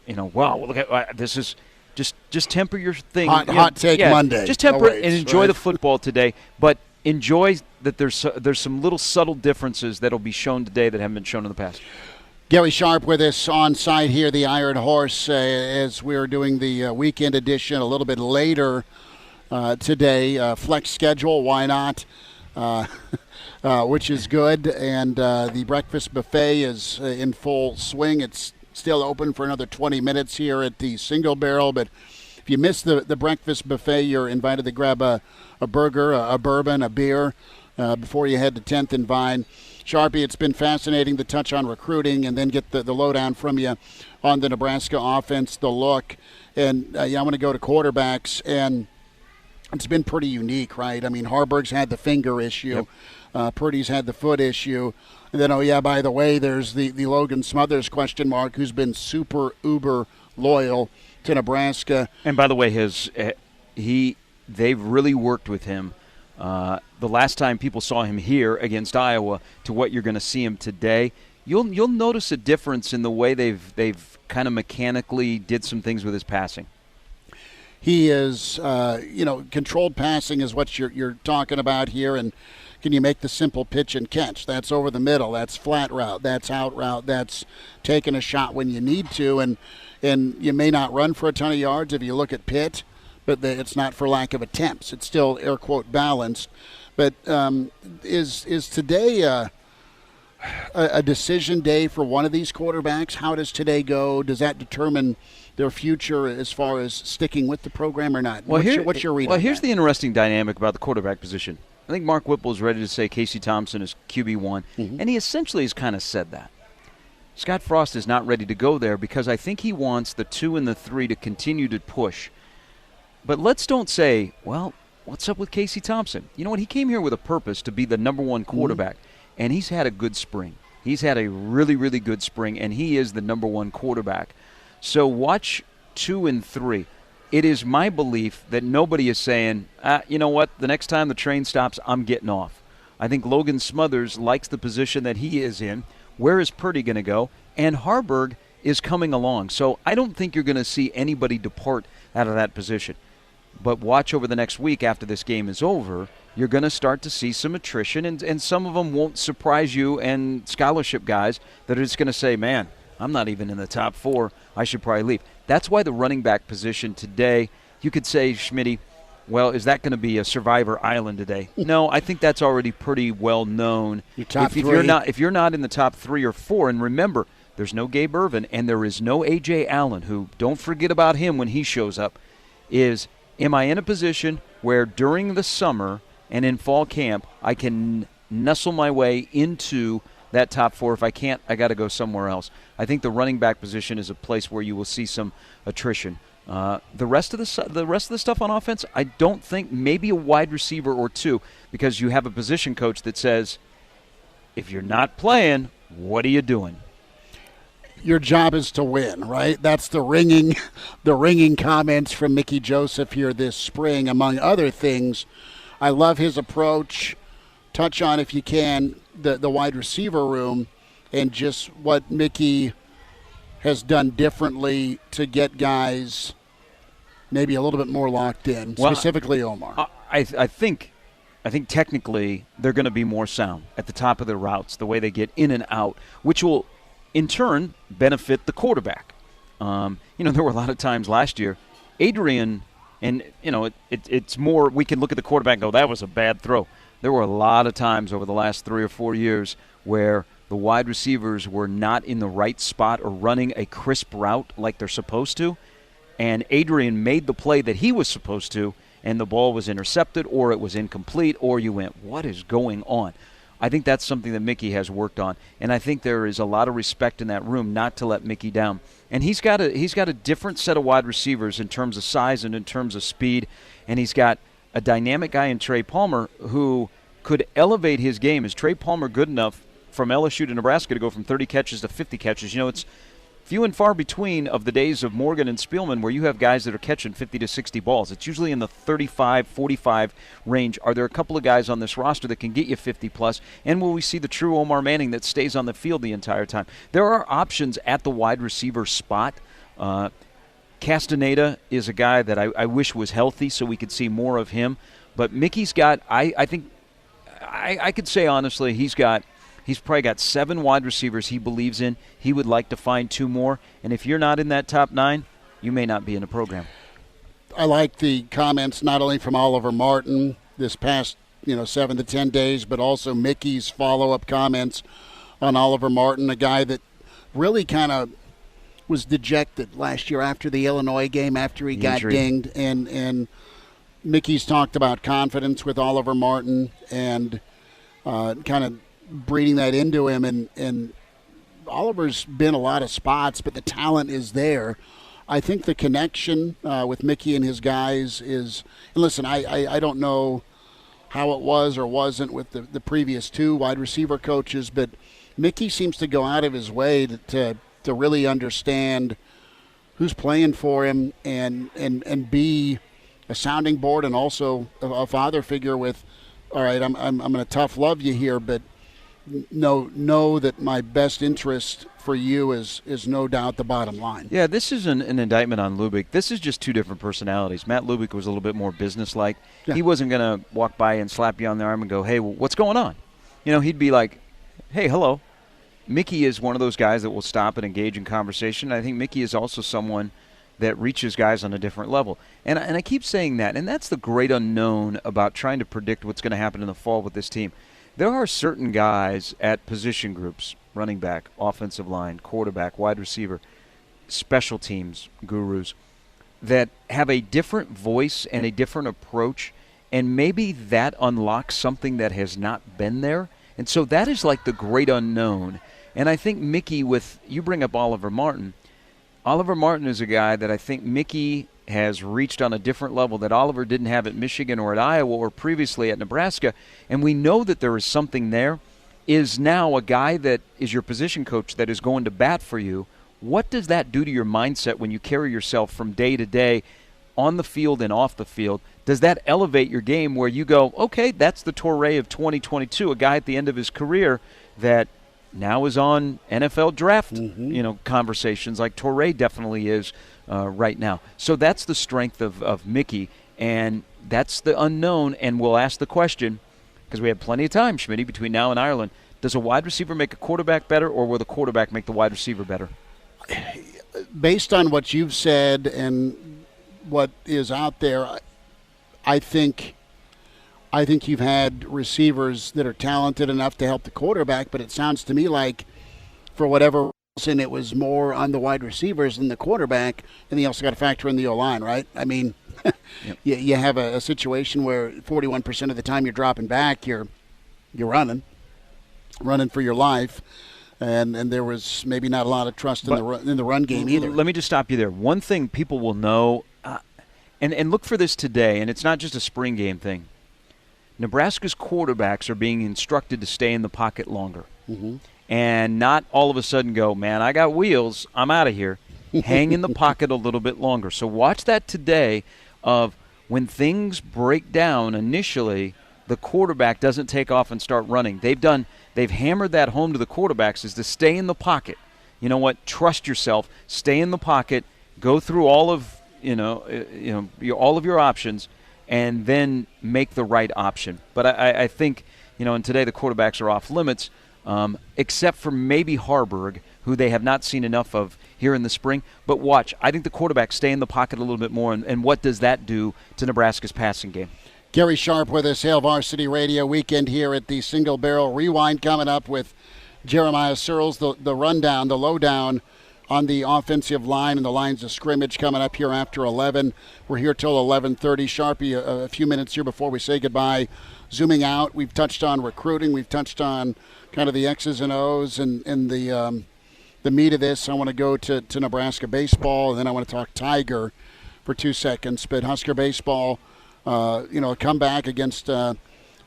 wow, look at this is just temper your thing. Hot take Monday. Just temper it and enjoy the football today. But enjoy that there's some little subtle differences that will be shown today that haven't been shown in the past. Gary Sharp with us on site here, the Iron Horse, as we're doing the weekend edition a little bit later today. Flex schedule, why not? Which is good. And the breakfast buffet is in full swing. It's still open for another 20 minutes here at the Single Barrel. But if you miss the breakfast buffet, you're invited to grab a burger, a bourbon, a beer before you head to 10th and Vine. Sharpie, it's been fascinating to touch on recruiting and then get the lowdown from you on the Nebraska offense, the look. And I want to go to quarterbacks, and it's been pretty unique, right? I mean, Harburg's had the finger issue. Yep. Purdy's had the foot issue. And then, by the way, there's the Logan Smothers question mark, who's been super, uber loyal to Nebraska. And by the way, they've really worked with him. The last time people saw him here against Iowa to what you're going to see him today, you'll notice a difference in the way they've kind of mechanically did some things with his passing. He is, controlled passing is what you're talking about here, and can you make the simple pitch and catch? That's over the middle. That's flat route. That's out route. That's taking a shot when you need to, and you may not run for a ton of yards if you look at Pitt, but it's not for lack of attempts. It's still air quote balanced. But is today a decision day for one of these quarterbacks? How does today go? Does that determine their future as far as sticking with the program or not? Well, what's your read? Well, here's the interesting dynamic about the quarterback position. I think Mark Whipple is ready to say Casey Thompson is QB1, and he essentially has kind of said that. Scott Frost is not ready to go there because I think he wants the 2 and the 3 to continue to push. But let's don't say, well, what's up with Casey Thompson? You know what? He came here with a purpose to be the number 1 quarterback, and he's had a good spring. He's had a really, really good spring, and he is the number 1 quarterback. So watch 2 and 3. It is my belief that nobody is saying, you know what, the next time the train stops, I'm getting off. I think Logan Smothers likes the position that he is in. Where is Purdy going to go? And Harburg is coming along. So I don't think you're going to see anybody depart out of that position. But watch over the next week after this game is over, you're going to start to see some attrition, and some of them won't surprise you, and scholarship guys that are just going to say, man, I'm not even in the top 4. I should probably leave. That's why the running back position today, you could say, Schmitty, well, is that going to be a survivor island today? No, I think that's already pretty well known. If you're not in the top 3 or 4, and remember, there's no Gabe Ervin and there is no A.J. Allen, who, don't forget about him when he shows up, am I in a position where during the summer and in fall camp I can nestle my way into that top 4? If I can't, I got to go somewhere else. I think the running back position is a place where you will see some attrition. The rest of the stuff on offense, I don't think, maybe a wide receiver or 2, because you have a position coach that says, if you're not playing, what are you doing? Your job is to win, right? That's the ringing comments from Mickey Joseph here this spring, among other things. I love his approach. Touch on, if you can, the wide receiver room and just what Mickey has done differently to get guys maybe a little bit more locked in, specifically Omar. I think technically they're going to be more sound at the top of their routes, the way they get in and out, which will in turn benefit the quarterback. There were a lot of times last year, Adrian, and it's more, we can look at the quarterback and go, that was a bad throw. There were a lot of times over the last 3 or 4 years where the wide receivers were not in the right spot or running a crisp route like they're supposed to, and Adrian made the play that he was supposed to, and the ball was intercepted or it was incomplete, or you went, what is going on? I think that's something that Mickey has worked on, and I think there is a lot of respect in that room not to let Mickey down. And he's got a different set of wide receivers in terms of size and in terms of speed, and he's got a dynamic guy in Trey Palmer who could elevate his game. Is Trey Palmer good enough from LSU to Nebraska to go from 30 catches to 50 catches? You know, it's few and far between of the days of Morgan and Spielman where you have guys that are catching 50 to 60 balls. It's usually in the 35, 45 range. Are there a couple of guys on this roster that can get you 50 plus? And will we see the true Omar Manning that stays on the field the entire time? There are options at the wide receiver spot. Castaneda is a guy that I wish was healthy so we could see more of him. But Mickey's got, I think, I could say honestly, he's probably got 7 wide receivers he believes in. He would like to find 2 more. And if you're not in that top 9, you may not be in the program. I like the comments not only from Oliver Martin this past 7 to 10 days, but also Mickey's follow-up comments on Oliver Martin, a guy that really kind of was dejected last year after the Illinois game, after he got dinged. And Mickey's talked about confidence with Oliver Martin and kind of breeding that into him, and Oliver's been a lot of spots, but the talent is there. I think the connection with Mickey and his guys is, and listen, I don't know how it was or wasn't with the previous 2 wide receiver coaches, but Mickey seems to go out of his way to really understand who's playing for him and be a sounding board and also a father figure with, all right, I'm going to tough love you here, but know that my best interest for you is no doubt the bottom line. Yeah, this isn't an indictment on Lubick. This is just 2 different personalities. Matt Lubick was a little bit more businesslike. Yeah. He wasn't going to walk by and slap you on the arm and go, hey, what's going on? He'd be like, hey, hello. Mickey is one of those guys that will stop and engage in conversation. I think Mickey is also someone that reaches guys on a different level. And I keep saying that, and that's the great unknown about trying to predict what's going to happen in the fall with this team. There are certain guys at position groups, running back, offensive line, quarterback, wide receiver, special teams gurus, that have a different voice and a different approach, and maybe that unlocks something that has not been there. And so that is like the great unknown. And I think Mickey, you bring up Oliver Martin. Oliver Martin is a guy that I think Mickey has reached on a different level that Oliver didn't have at Michigan or at Iowa or previously at Nebraska, and we know that there is something there, is now a guy that is your position coach that is going to bat for you. What does that do to your mindset when you carry yourself from day to day on the field and off the field? Does that elevate your game where you go, okay, that's the Torrey of 2022, a guy at the end of his career that now is on NFL draft conversations like Torrey definitely is right now. So that's the strength of Mickey, and that's the unknown, and we'll ask the question, because we have plenty of time, Schmitty, between now and Ireland. Does a wide receiver make a quarterback better, or will the quarterback make the wide receiver better? Based on what you've said and what is out there, I think you've had receivers that are talented enough to help the quarterback, but it sounds to me like for whatever reason it was more on the wide receivers than the quarterback, and you also got to factor in the O-line, right? I mean, yep. you have a situation where 41% of the time you're dropping back, you're running for your life, and there was maybe not a lot of trust in the run game either. Let me just stop you there. One thing people will know, and look for this today, and it's not just a spring game thing. Nebraska's quarterbacks are being instructed to stay in the pocket longer and not all of a sudden go, man, I got wheels, I'm out of here. Hang in the pocket a little bit longer. So watch that today of when things break down initially, the quarterback doesn't take off and start running. They've hammered that home to the quarterbacks is to stay in the pocket. You know what? Trust yourself. Stay in the pocket. Go through all of all of your options, and then make the right option. But I think, and today the quarterbacks are off limits, except for maybe Harburg, who they have not seen enough of here in the spring. But watch, I think the quarterbacks stay in the pocket a little bit more, and what does that do to Nebraska's passing game? Gary Sharp with us, Hail Varsity Radio weekend here at the Single Barrel Rewind, coming up with Jeremiah Sirles, the rundown, the lowdown on the offensive line and the lines of scrimmage coming up here after 11. We're here till 11:30. Sharpie, a few minutes here before we say goodbye. Zooming out, we've touched on recruiting. We've touched on kind of the X's and O's and the meat of this. I want to go to Nebraska baseball, and then I want to talk Tiger for 2 seconds. But Husker baseball, a comeback against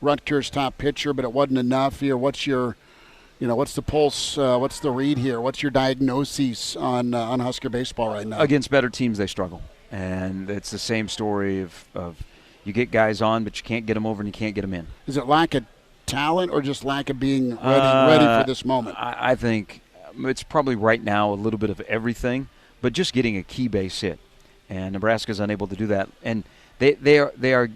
Rutgers' top pitcher, but it wasn't enough here. What's the pulse? What's the read here? What's your diagnosis on Husker baseball right now? Against better teams, they struggle. And it's the same story of you get guys on, but you can't get them over and you can't get them in. Is it lack of talent or just lack of being ready for this moment? I think it's probably right now a little bit of everything, but just getting a key base hit. And Nebraska's unable to do that. And they are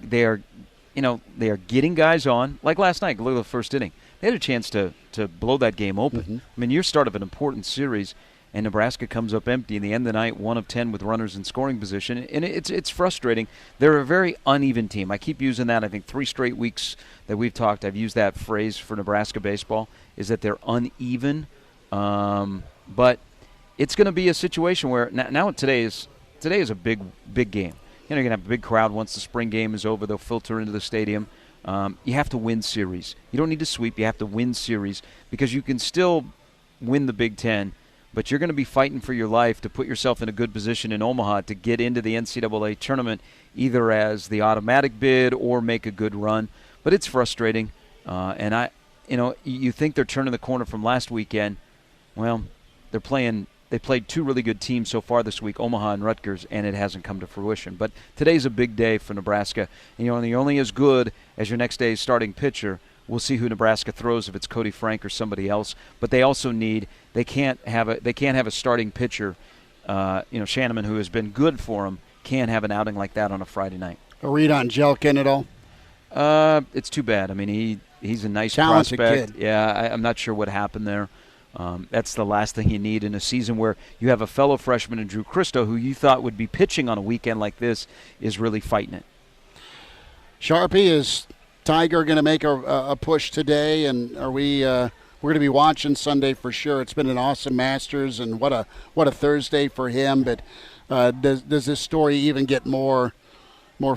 getting guys on. Like last night, look at the first inning. They had a chance to blow that game open. Mm-hmm. I mean, you're start of an important series, and Nebraska comes up empty in the end of the night, 1 of 10 with runners in scoring position, and it's frustrating. They're a very uneven team. I keep using that. I think 3 straight weeks that we've talked, I've used that phrase for Nebraska baseball, is that they're uneven. But it's going to be a situation where now today is a big game. You're going to have a big crowd once the spring game is over. They'll filter into the stadium. You have to win series. You don't need to sweep. You have to win series because you can still win the Big Ten, but you're going to be fighting for your life to put yourself in a good position in Omaha to get into the NCAA tournament either as the automatic bid or make a good run. But it's frustrating, and you think they're turning the corner from last weekend. Well, they played 2 really good teams so far this week, Omaha and Rutgers, and it hasn't come to fruition. But today's a big day for Nebraska. And you're only as good as your next day's starting pitcher. We'll see who Nebraska throws, if it's Cody Frank or somebody else. But they also they can't have a starting pitcher. Shanneman, who has been good for them, can't have an outing like that on a Friday night. A read on Jelkin at all? It's too bad. I mean, he's a nice talented prospect. Kid. Yeah, I'm not sure what happened there. That's the last thing you need in a season where you have a fellow freshman in Drew Christo who you thought would be pitching on a weekend like this is really fighting it. Sharpie, is Tiger going to make a push today? And are we're going to be watching Sunday for sure. It's been an awesome Masters, and what a Thursday for him. But does this story even get more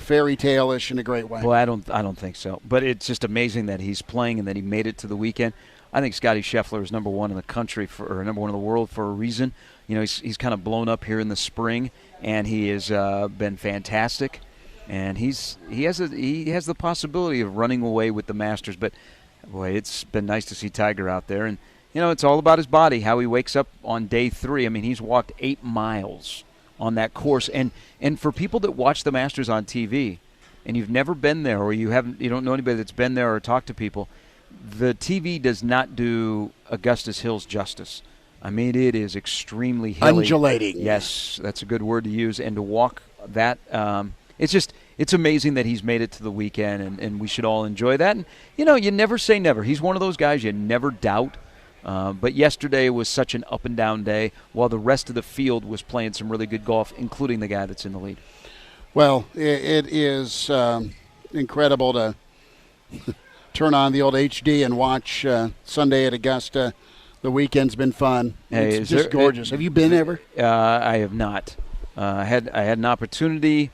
fairy tale-ish in a great way? Well, I don't think so. But it's just amazing that he's playing and that he made it to the weekend. I think Scotty Scheffler is number 1 in the country or number 1 in the world for a reason. He's kind of blown up here in the spring, and he has been fantastic. And he has the possibility of running away with the Masters. But boy, it's been nice to see Tiger out there, and it's all about his body, how he wakes up on day 3. I mean, he's walked 8 miles on that course, and for people that watch the Masters on TV, and you've never been there, or you don't know anybody that's been there or talked to people. The TV does not do Augustus Hills justice. I mean, it is extremely hilly. Undulating. Yes, that's a good word to use. And to walk that, it's amazing that he's made it to the weekend, and we should all enjoy that. And, you never say never. He's one of those guys you never doubt. But yesterday was such an up-and-down day, while the rest of the field was playing some really good golf, including the guy that's in the lead. Well, it is incredible to turn on the old HD and watch Sunday at Augusta. The weekend's been fun. Hey, it's just gorgeous. Have you been ever? I have not. I had an opportunity.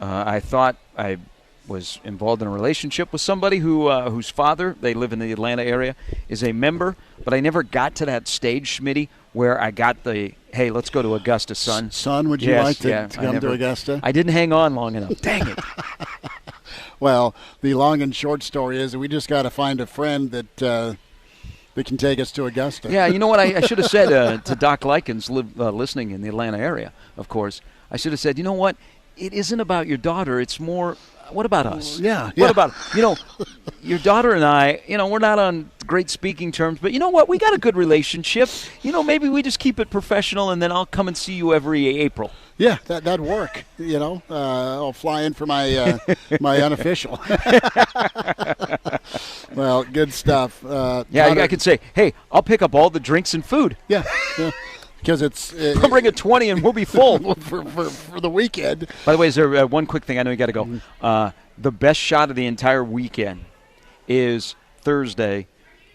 I thought I was involved in a relationship with somebody whose father, they live in the Atlanta area, is a member, but I never got to that stage, Schmitty, where I got the, hey, let's go to Augusta, son. Son, would you like to come to Augusta? I didn't hang on long enough. Dang it. Well, the long and short story is that we just got to find a friend that can take us to Augusta. Yeah, you know what? I should have said to Doc Likens, listening in the Atlanta area, of course, I should have said, you know what? It isn't about your daughter. It's more, what about us? Yeah. What about, your daughter and I, we're not on great speaking terms, but you know what? We got a good relationship. Maybe we just keep it professional, and then I'll come and see you every April. Yeah, that'd work. I'll fly in for my my unofficial. Well, good stuff. I could say, hey, I'll pick up all the drinks and food. Yeah. Because I'll bring a 20 and we'll be full for the weekend. By the way, is there one quick thing? I know you got to go. Mm-hmm. The best shot of the entire weekend is Thursday.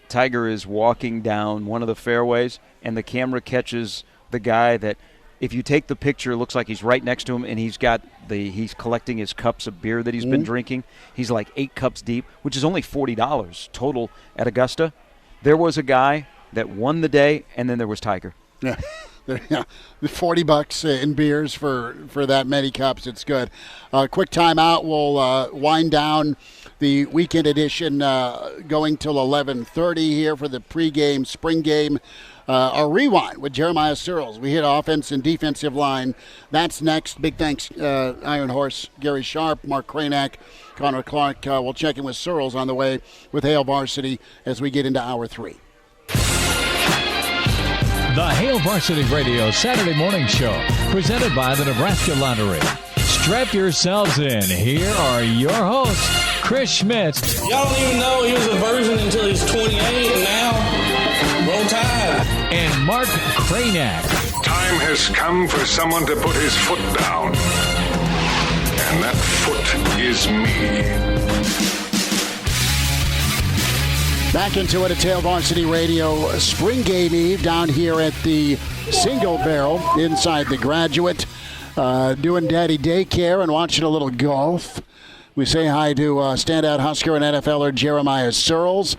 Tiger is walking down one of the fairways, and the camera catches the guy that if you take the picture, it looks like he's right next to him, and he's collecting his cups of beer that he's been drinking. He's like 8 cups deep, which is only $40 total at Augusta. There was a guy that won the day, and then there was Tiger. Yeah. Yeah, $40 in beers for that many cups. It's good. Quick timeout. We'll wind down the weekend edition going till 11:30 here for the pregame, spring game. Our rewind with Jeremiah Sirles. We hit offense and defensive line. That's next. Big thanks, Iron Horse, Gary Sharp, Mark Kraynak, Connor Clark. We'll check in with Searles on the way with Hail Varsity as we get into hour 3. The Hail Varsity Radio Saturday morning show, presented by the Nebraska Lottery. Strap yourselves in. Here are your hosts, Chris Schmidt. Y'all don't even know he was a virgin until he's 28, and now, roll tide. And Mark Kraynak. Time has come for someone to put his foot down. And that foot is me. Back into it at Hail Varsity Radio, spring game eve down here at the Single Barrel inside the Graduate, doing daddy daycare and watching a little golf. We say hi to standout Husker and NFLer Jeremiah Sirles.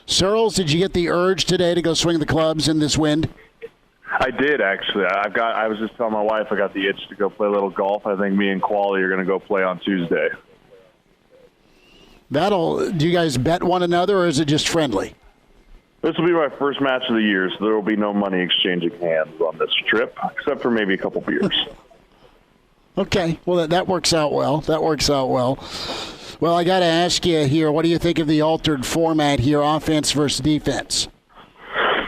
Searles, did you get the urge today to go swing the clubs in this wind? I did, actually. I was just telling my wife I got the itch to go play a little golf. I think me and Quali are going to go play on Tuesday. Do you guys bet one another, or is it just friendly? This will be my first match of the year, so there will be no money exchanging hands on this trip, except for maybe a couple beers. Okay, well, that works out well. Well, I got to ask you here, what do you think of the altered format here, offense versus defense?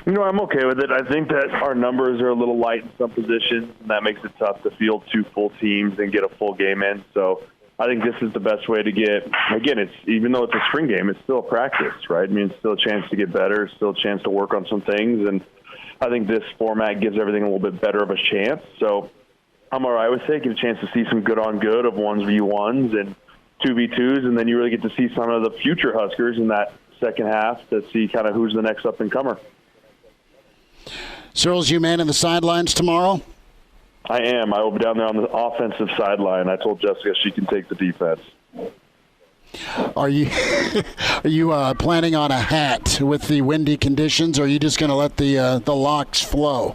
I'm okay with it. I think that our numbers are a little light in some positions, and that makes it tough to field 2 full teams and get a full game in, so I think this is the best way to get, again, even though it's a spring game, it's still a practice, right? I mean, it's still a chance to get better, it's still a chance to work on some things, and I think this format gives everything a little bit better of a chance. So I'm all right with it. Get a chance to see some good-on-good of 1v1s and 2v2s, and then you really get to see some of the future Huskers in that second half to see kind of who's the next up-and-comer. Searles, you man in the sidelines tomorrow? I am. I will be down there on the offensive sideline. I told Jessica she can take the defense. Are you planning on a hat with the windy conditions, or are you just going to let the locks flow?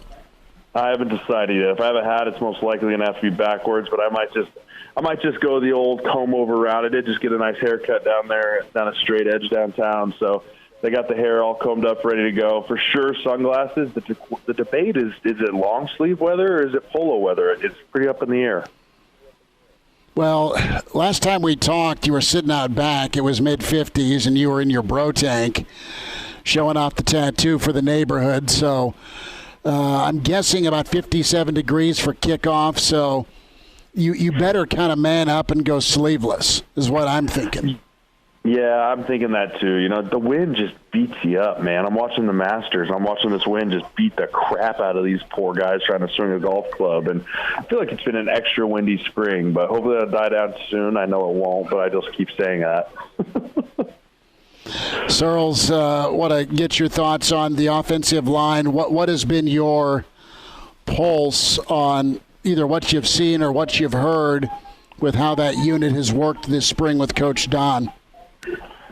I haven't decided yet. If I have a hat, it's most likely going to have to be backwards, but I might just go the old comb over route. I did just get a nice haircut down there, down a straight edge downtown, so they got the hair all combed up, ready to go. For sure, sunglasses. The debate is it long sleeve weather or is it polo weather? It's pretty up in the air. Well, last time we talked, you were sitting out back. It was mid-50s, and you were in your bro tank showing off the tattoo for the neighborhood. So I'm guessing about 57 degrees for kickoff. So you better kind of man up and go sleeveless is what I'm thinking. Yeah, I'm thinking that too. The wind just beats you up, man. I'm watching the Masters. I'm watching this wind just beat the crap out of these poor guys trying to swing a golf club. And I feel like it's been an extra windy spring, but hopefully it'll die down soon. I know it won't, but I just keep saying that. Searles, want to get your thoughts on the offensive line. What has been your pulse on either what you've seen or what you've heard with how that unit has worked this spring with Coach Don?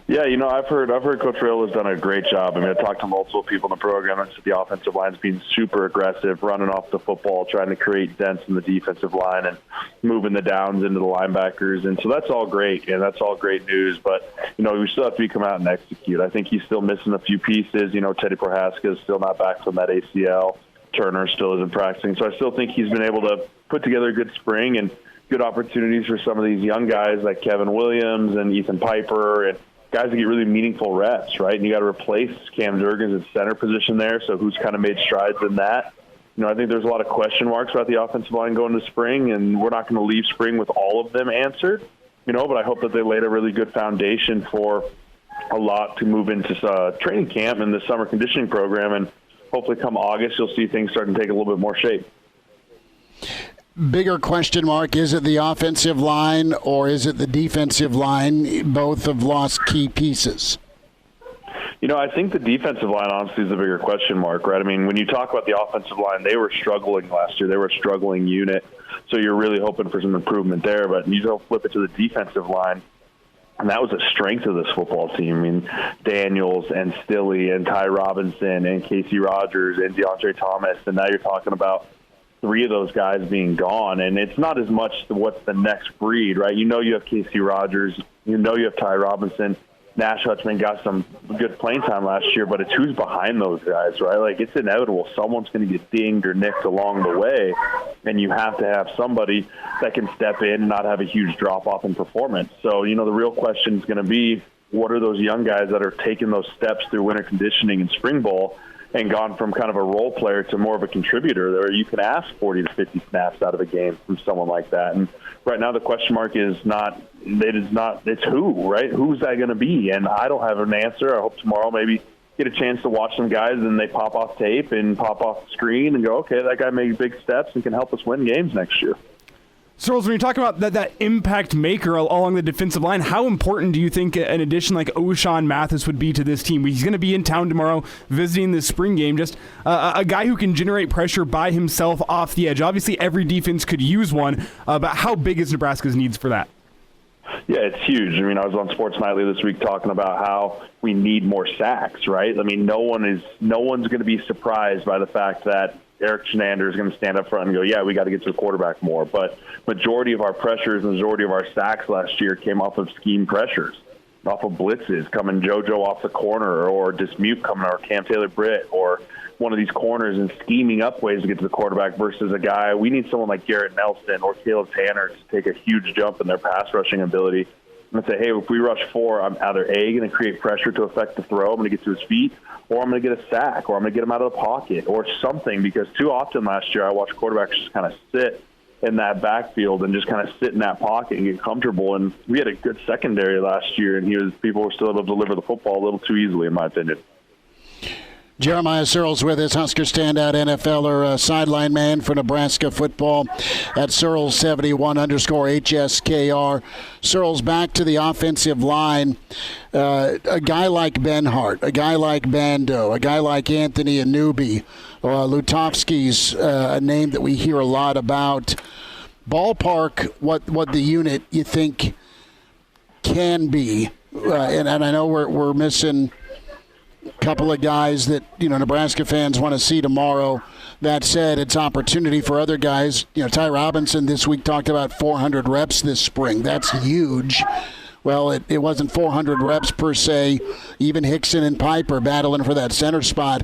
Yeah, I've heard Coach Rail has done a great job. I mean, I talked to multiple people in the program and said the offensive line's being super aggressive, running off the football, trying to create dents in the defensive line and moving the downs into the linebackers. And so that's all great, and that's all great news. But, we still have to come out and execute. I think he's still missing a few pieces. Teddy Prohaska is still not back from that ACL. Turner still isn't practicing. So I still think he's been able to put together a good spring and good opportunities for some of these young guys like Kevin Williams and Ethan Piper and guys that get really meaningful reps, right? And you got to replace Cam Jurgens at center position there, so who's kind of made strides in that. I think there's a lot of question marks about the offensive line going to spring, and we're not going to leave spring with all of them answered, but I hope that they laid a really good foundation for a lot to move into training camp and the summer conditioning program, and hopefully come August you'll see things starting to take a little bit more shape. Bigger question mark, is it the offensive line or is it the defensive line? Both have lost key pieces. I think the defensive line, honestly, is a bigger question mark, right? I mean, when you talk about the offensive line, they were struggling last year. They were a struggling unit, so you're really hoping for some improvement there. But you don't flip it to the defensive line, and that was a strength of this football team. I mean, Daniels and Stilley and Ty Robinson and Casey Rogers and DeAndre Thomas, and now you're talking about 3 of those guys being gone. And it's not as much what's the next breed, right? You have Casey Rogers. You have Ty Robinson. Nash Hutchman got some good playing time last year, but it's who's behind those guys, right? Like, it's inevitable. Someone's going to get dinged or nicked along the way, and you have to have somebody that can step in and not have a huge drop-off in performance. So, the real question is going to be, what are those young guys that are taking those steps through winter conditioning and spring ball and gone from kind of a role player to more of a contributor, or you can ask 40 to 50 snaps out of a game from someone like that. And right now the question mark is it's who, right? Who's that going to be? And I don't have an answer. I hope tomorrow maybe get a chance to watch some guys and they pop off tape and pop off the screen and go, okay, that guy made big steps and can help us win games next year. Searles, when you talk about that impact maker along the defensive line, how important do you think an addition like O'Shawn Mathis would be to this team? He's going to be in town tomorrow visiting the spring game. Just a guy who can generate pressure by himself off the edge. Obviously, every defense could use one, but how big is Nebraska's needs for that? Yeah, it's huge. I mean, I was on Sports Nightly this week talking about how we need more sacks, right? I mean, no one's going to be surprised by the fact that Eric Chenander is going to stand up front and go, yeah, we got to get to the quarterback more. But majority of our pressures, majority of our sacks last year came off of scheme pressures, off of blitzes, coming JoJo off the corner, or Dismute coming, or Cam Taylor-Britt, or one of these corners and scheming up ways to get to the quarterback versus a guy. We need someone like Garrett Nelson or Caleb Tanner to take a huge jump in their pass rushing ability and say, hey, if we rush 4, I'm either A, going to create pressure to affect the throw, I'm going to get to his feet, or I'm going to get a sack, or I'm going to get him out of the pocket, or something. Because too often last year I watched quarterbacks just kind of sit in that backfield and just kind of sit in that pocket and get comfortable. And we had a good secondary last year, and people were still able to deliver the football a little too easily, in my opinion. Jeremiah Sirles with us, Husker standout NFLer, sideline man for Nebraska football at Searles71_HSKR. Sirles, back to the offensive line. A guy like Ben Hart, a guy like Bando, a guy like Anthony Anubi, Lutofsky's a name that we hear a lot about. Ballpark, what the unit you think can be, and I know we're missing couple of guys that Nebraska fans want to see tomorrow. That said, it's opportunity for other guys. Ty Robinson this week talked about 400 reps this spring. That's huge. Well, it wasn't 400 reps per se. Even Hickson and Piper battling for that center spot.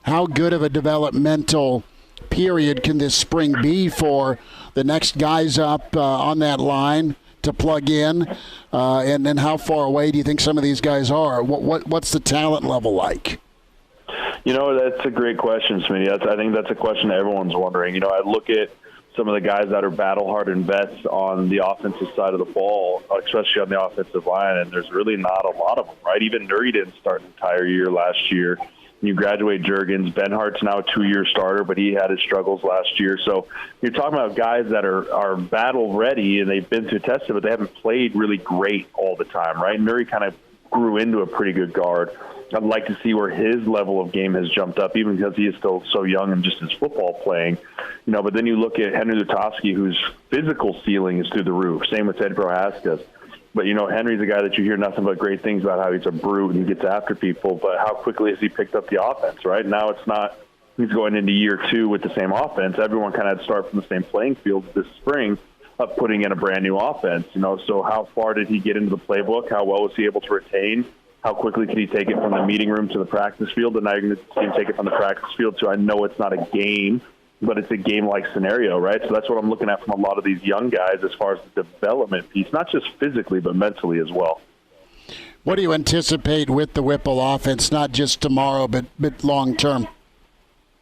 How good of a developmental period can this spring be for the next guys up on that line to plug in, and then how far away do you think some of these guys are? What's the talent level like? That's a great question, Smitty. I think that's a question that everyone's wondering. I look at some of the guys that are battle-hardened vets on the offensive side of the ball, especially on the offensive line, and there's really not a lot of them, right? Even Nuri didn't start an entire year last year. You graduate Juergens. Ben Hart's now a 2-year starter, but he had his struggles last year. So you're talking about guys that are battle ready and they've been through tested, but they haven't played really great all the time, right? Nuri kind of grew into a pretty good guard. I'd like to see where his level of game has jumped up, even because he is still so young and just his football playing. But then you look at Henry Lutofsky, whose physical ceiling is through the roof. Same with Ted Prohaska. But, Henry's a guy that you hear nothing but great things about, how he's a brute and he gets after people, but how quickly has he picked up the offense, right? Now it's not he's going into year 2 with the same offense. Everyone kind of had to start from the same playing field this spring of putting in a brand-new offense, So how far did he get into the playbook? How well was he able to retain? How quickly can he take it from the meeting room to the practice field? And now you're going to see him take it from the practice field to, I know it's not a game, but it's a game-like scenario, right? So that's what I'm looking at from a lot of these young guys as far as the development piece, not just physically, but mentally as well. What do you anticipate with the Whipple offense, not just tomorrow, but long-term?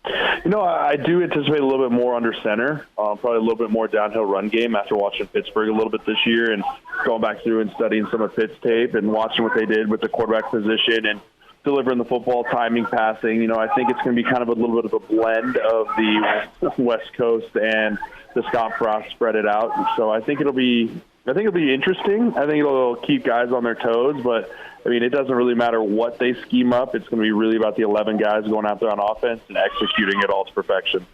I do anticipate a little bit more under center, probably a little bit more downhill run game after watching Pittsburgh a little bit this year and going back through and studying some of Pitt's tape and watching what they did with the quarterback position and delivering the football, timing, passing. I think it's going to be kind of a little bit of a blend of the West Coast and the Scott Frost spread it out. So I think it'll be I think it'll be interesting. I think it'll keep guys on their toes, but I mean, it doesn't really matter what they scheme up. It's going to be really about the 11 guys going out there on offense and executing it all to perfection.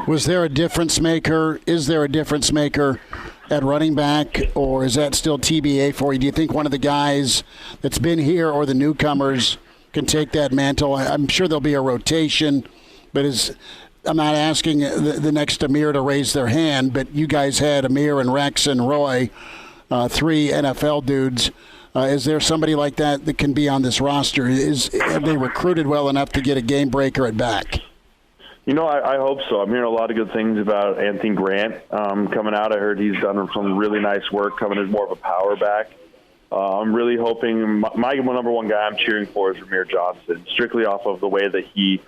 Was there a difference maker? Is there a difference maker at running back, or is that still TBA for you? Do you think one of the guys that's been here or the newcomers can take that mantle? I'm sure there'll be a rotation, but I'm not asking the next Amir to raise their hand, but you guys had Amir and Rex and Roy, 3 NFL dudes. Is there somebody like that can be on this roster? Have they recruited well enough to get a game breaker at back? You know, I hope so. I'm hearing a lot of good things about Anthony Grant coming out. I heard he's done some really nice work coming as more of a power back. I'm really hoping my number one guy I'm cheering for is Ramir Johnson, strictly off of the way that he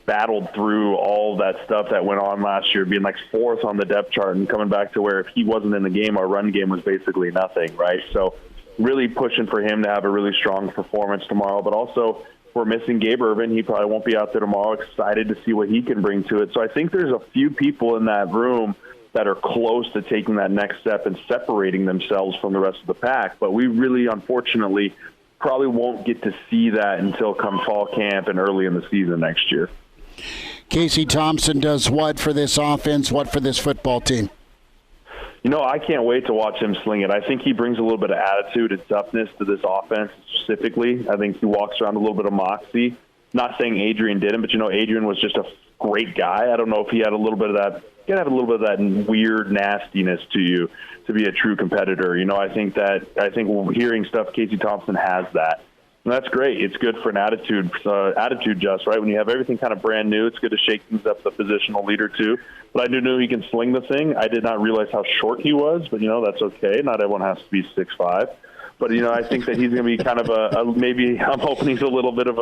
battled through all that stuff that went on last year, being like 4th on the depth chart and coming back to where if he wasn't in the game, our run game was basically nothing, right? So really pushing for him to have a really strong performance tomorrow, but also we're missing Gabe Ervin. He probably won't be out there tomorrow. Excited to see what he can bring to it. So I think there's a few people in that room that are close to taking that next step and separating themselves from the rest of the pack. But we really, unfortunately, probably won't get to see that until come fall camp and early in the season next year. Casey Thompson does what for this offense, what for this football team? You know, I can't wait to watch him sling it. I think he brings a little bit of attitude and toughness to this offense specifically. I think he walks around a little bit of moxie. Not saying Adrian didn't, but, you know, Adrian was just a great guy. I don't know if he had a little bit of that. You got to have a little bit of that weird nastiness to you to be a true competitor. You know, I think hearing stuff, Casey Thompson has that. And that's great. It's good for an attitude just, right? When you have everything kind of brand new, it's good to shake things up the positional leader too. But I do know he can sling the thing. I did not realize how short he was, but, you know, that's okay. Not everyone has to be 6'5". But, you know, I think that he's going to be kind of maybe I'm hoping he's a little bit of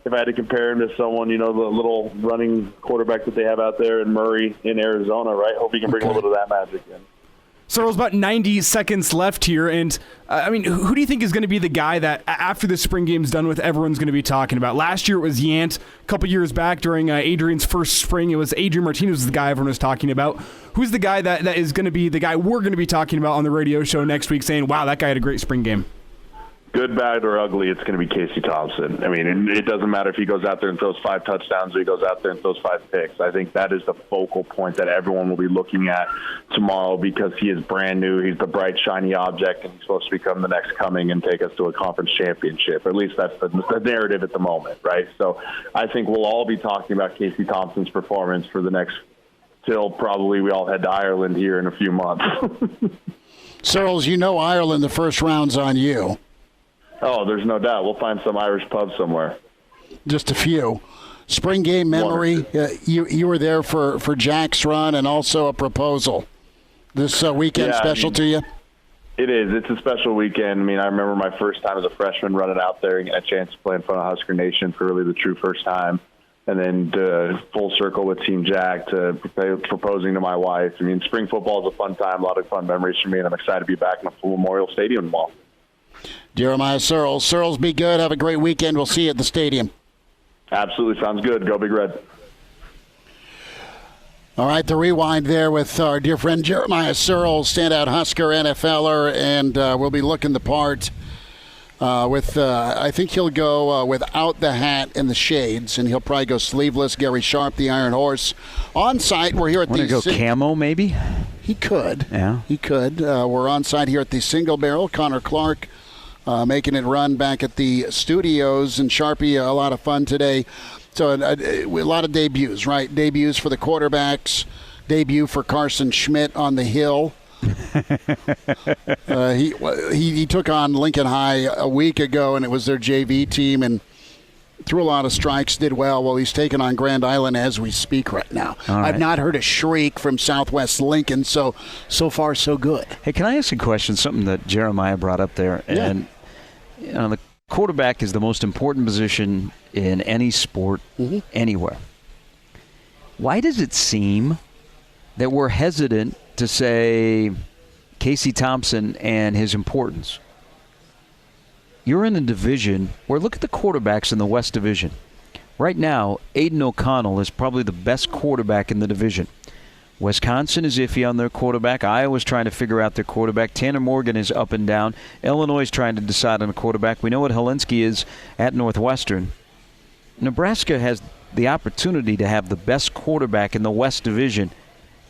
if I had to compare him to someone, you know, the little running quarterback that they have out there in Murray in Arizona, right? Hope he can bring a little bit of that magic in. So there's about 90 seconds left here, and I mean, who do you think is going to be the guy that after the spring game's done with, everyone's going to be talking about? Last year it was Yant. A couple years back during Adrian's first spring, it was Adrian Martinez was the guy everyone was talking about. Who's the guy that is going to be the guy we're going to be talking about on the radio show next week saying, wow, that guy had a great spring game? Good, bad, or ugly, it's going to be Casey Thompson. I mean, it doesn't matter if he goes out there and throws 5 touchdowns or he goes out there and throws 5 picks. I think that is the focal point that everyone will be looking at tomorrow because he is brand new. He's the bright, shiny object, and he's supposed to become the next coming and take us to a conference championship. Or at least that's the narrative at the moment, right? So I think we'll all be talking about Casey Thompson's performance for the next till probably we all head to Ireland here in a few months. Searles, you know Ireland, the first round's on you. Oh, there's no doubt. We'll find some Irish pub somewhere. Just a few. Spring game memory. You were there for Jack's run and also a proposal. This weekend special to you? It is. It's a special weekend. I mean, I remember my first time as a freshman running out there and getting a chance to play in front of Husker Nation for really the true first time. And then full circle with Team Jack to proposing to my wife. I mean, spring football is a fun time, a lot of fun memories for me, and I'm excited to be back in a full Memorial Stadium tomorrow. Jeremiah Sirles. Sirles, be good. Have a great weekend. We'll see you at the stadium. Absolutely. Sounds good. Go Big Red. All right, the rewind there with our dear friend Jeremiah Sirles, standout Husker NFLer, and we'll be looking the part I think he'll go without the hat and the shades, and he'll probably go sleeveless. Gary Sharp, the Iron Horse. On site, we're here at the... Want to go camo, maybe? He could. Yeah. He could. We're on site here at the Single Barrel. Connor Clark making it run back at the studios, and Sharpie, a lot of fun today. So a lot of debuts, right? Debuts for the quarterbacks. Debut for Carson Schmidt on the hill. He took on Lincoln High a week ago, and it was their JV team, and threw a lot of strikes, did well. Well, he's taking on Grand Island as we speak right now. Right. I've not heard a shriek from Southwest Lincoln, so far so good. Hey, can I ask a question? Something that Jeremiah brought up there, and you know, the quarterback is the most important position in any sport, anywhere. Why does it seem that we're hesitant to say Casey Thompson and his importance? You're in a division where, look at the quarterbacks in the West Division. Right now, Aiden O'Connell is probably the best quarterback in the division. Wisconsin is iffy on their quarterback. Iowa's trying to figure out their quarterback. Tanner Morgan is up and down. Illinois is trying to decide on a quarterback. We know what Helinski is at Northwestern. Nebraska has the opportunity to have the best quarterback in the West Division,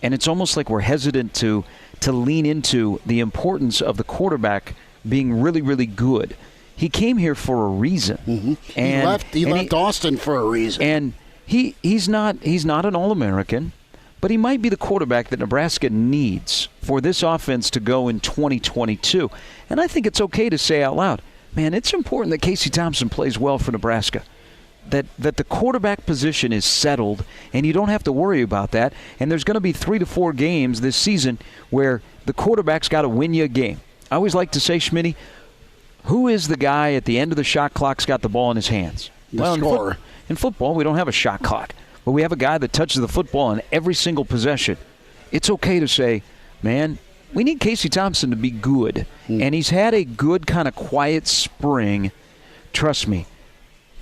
and it's almost like we're hesitant to lean into the importance of the quarterback being really, really good. He came here for a reason. Mm-hmm. And he left Austin for a reason. And he's not an All-American, but he might be the quarterback that Nebraska needs for this offense to go in 2022. And I think it's okay to say out loud, man, it's important that Casey Thompson plays well for Nebraska. That the quarterback position is settled, and you don't have to worry about that. And there's going to be 3 to 4 games this season where the quarterback's got to win you a game. I always like to say, Schmitty, who is the guy at the end of the shot clock's got the ball in his hands? The scorer. In football, we don't have a shot clock. But we have a guy that touches the football in every single possession. It's okay to say, man, we need Casey Thompson to be good. And he's had a good kind of quiet spring. Trust me.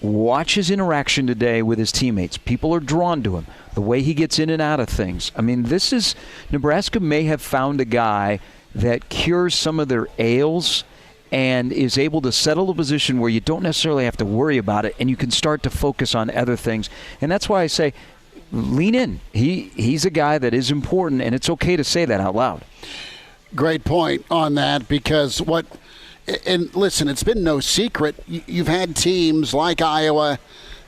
Watch his interaction today with his teammates. People are drawn to him. The way he gets in and out of things. I mean, Nebraska may have found a guy that cures some of their ails and is able to settle a position where you don't necessarily have to worry about it, and you can start to focus on other things. And that's why I say, lean in. He's a guy that is important, and it's okay to say that out loud. Great point on that, because and listen, it's been no secret. You've had teams like Iowa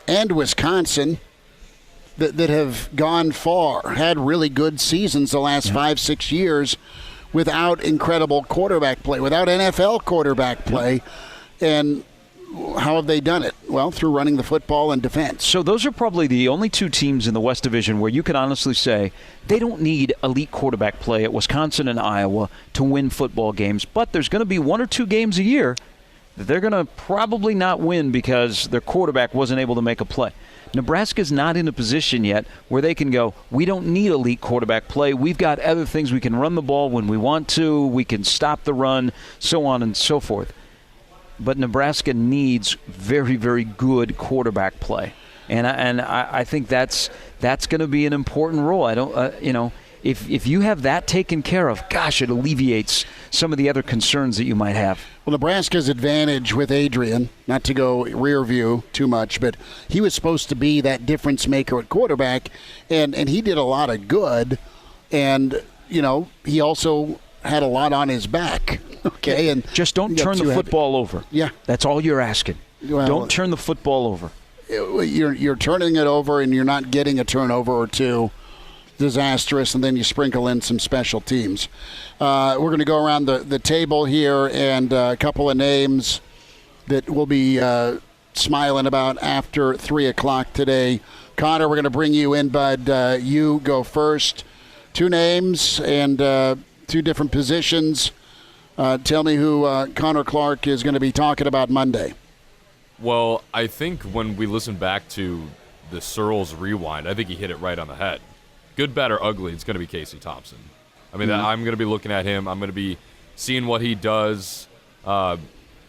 and Wisconsin that have gone far, had really good seasons the last 5-6 years without incredible quarterback play, without NFL quarterback play. And how have they done it? Well, through running the football and defense. So those are probably the only 2 teams in the West Division where you can honestly say they don't need elite quarterback play at Wisconsin and Iowa to win football games. But there's going to be 1 or 2 games a year that they're going to probably not win because their quarterback wasn't able to make a play. Nebraska's not in a position yet where they can go, we don't need elite quarterback play. We've got other things. We can run the ball when we want to. We can stop the run, so on and so forth. But Nebraska needs very, very good quarterback play. And I think that's going to be an important role. I don't, if you have that taken care of, gosh, it alleviates some of the other concerns that you might have. Well, Nebraska's advantage with Adrian, not to go rear view too much, but he was supposed to be that difference maker at quarterback, and he did a lot of good. And, he also had a lot on his back. Okay, and just don't turn the football over. Yeah. That's all you're asking. Well, don't turn the football over. You're turning it over, and you're not getting a turnover or 2. Disastrous, and then you sprinkle in some special teams. We're going to go around the table here, and a couple of names that we'll be smiling about after 3 o'clock today. Connor, we're going to bring you in, bud. You go first. 2 names and 2 different positions. Tell me who Connor Clark is going to be talking about Monday. Well, I think when we listen back to the Searles rewind, I think he hit it right on the head. Good, bad, or ugly, it's going to be Casey Thompson. I mean, I'm going to be looking at him. I'm going to be seeing what he does on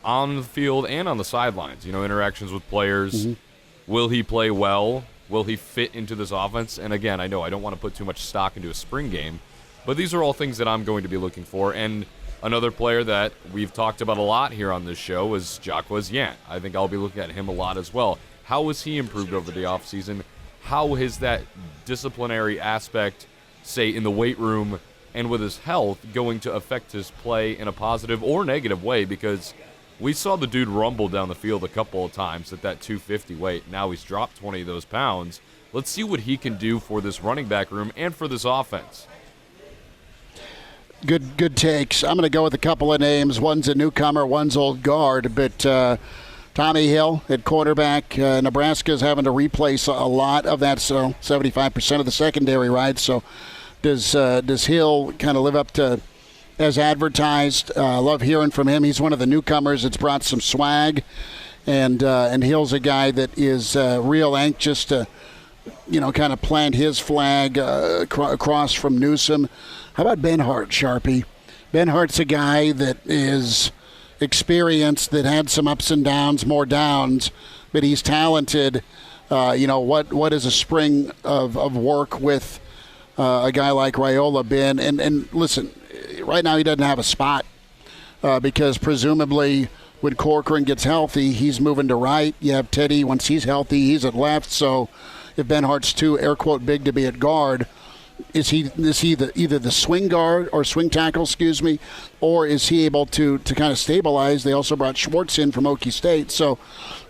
the field and on the sidelines. Interactions with players. Mm-hmm. Will he play well? Will he fit into this offense? And again, I know I don't want to put too much stock into a spring game, but these are all things that I'm going to be looking for. And another player that we've talked about a lot here on this show is Jacquez Yant. I think I'll be looking at him a lot as well. How has he improved over the offseason? How has that disciplinary aspect, say, in the weight room and with his health, going to affect his play in a positive or negative way? Because we saw the dude rumble down the field a couple of times at that 250 weight. Now he's dropped 20 of those pounds. Let's see what he can do for this running back room and for this offense. Good takes. I'm going to go with a couple of names. One's a newcomer, one's old guard, but Tommy Hill at quarterback. Nebraska's having to replace a lot of that, so 75% of the secondary, right? So does Hill kind of live up to as advertised? Love hearing from him. He's one of the newcomers that's brought some swag, and Hill's a guy that is real anxious to, kind of plant his flag across from Newsom. How about Ben Hart, Sharpie? Ben Hart's a guy that is experienced, that had some ups and downs, more downs, but he's talented. What is a spring of work with a guy like Raiola been? And listen, right now he doesn't have a spot because presumably when Corcoran gets healthy, he's moving to right. You have Teddy. Once he's healthy, he's at left. So if Ben Hart's too, air quote, big to be at guard, is he either the swing guard or swing tackle, or is he able to kind of stabilize? They also brought Schwartz in from Okie State. So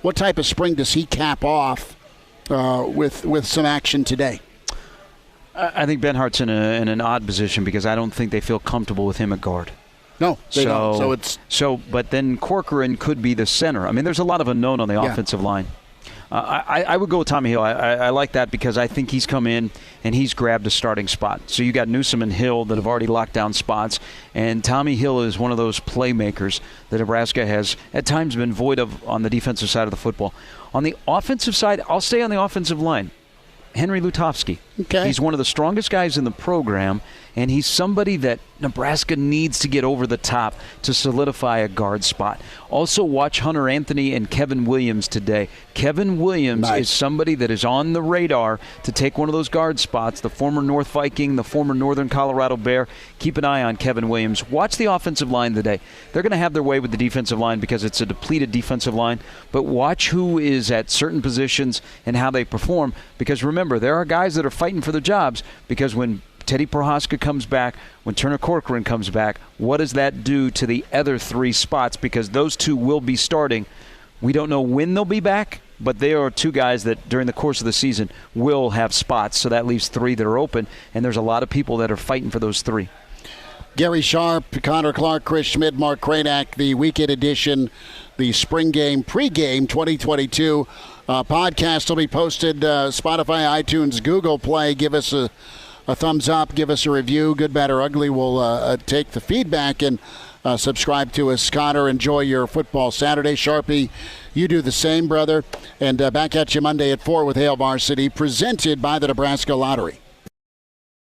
what type of spring does he cap off with some action today? I think Ben Hart's in an odd position because I don't think they feel comfortable with him at guard. No, they don't. But then Corcoran could be the center. I mean, there's a lot of unknown on the offensive line. I would go with Tommy Hill. I like that because I think he's come in and he's grabbed a starting spot. So you got Newsome and Hill that have already locked down spots, and Tommy Hill is one of those playmakers that Nebraska has at times been void of on the defensive side of the football. On the offensive side, I'll stay on the offensive line. Henry Lutofsky. Okay. He's one of the strongest guys in the program, and he's somebody that Nebraska needs to get over the top to solidify a guard spot. Also, watch Hunter Anthony and Kevin Williams today. Kevin Williams is somebody that is on the radar to take one of those guard spots, the former North Viking, the former Northern Colorado Bear. Keep an eye on Kevin Williams. Watch the offensive line today. They're going to have their way with the defensive line because it's a depleted defensive line, but watch who is at certain positions and how they perform, because remember, there are guys that are fighting for their jobs, because when Teddy Prohaska comes back, when Turner Corcoran comes back, what does that do to the other three spots? Because those two will be starting. We don't know when they'll be back, but they are two guys that during the course of the season will have spots. So that leaves three that are open, and there's a lot of people that are fighting for those three. Gary Sharp, Connor Clark, Chris Schmidt, Mark Kraynak, the weekend edition, the spring game, pregame 2022 podcast will be posted Spotify, iTunes, Google Play. Give us a thumbs up, give us a review, good, bad, or ugly. We'll take the feedback and subscribe to us. Connor, enjoy your football Saturday. Sharpie, you do the same, brother. And back at you Monday at 4 with Hail Varsity, presented by the Nebraska Lottery.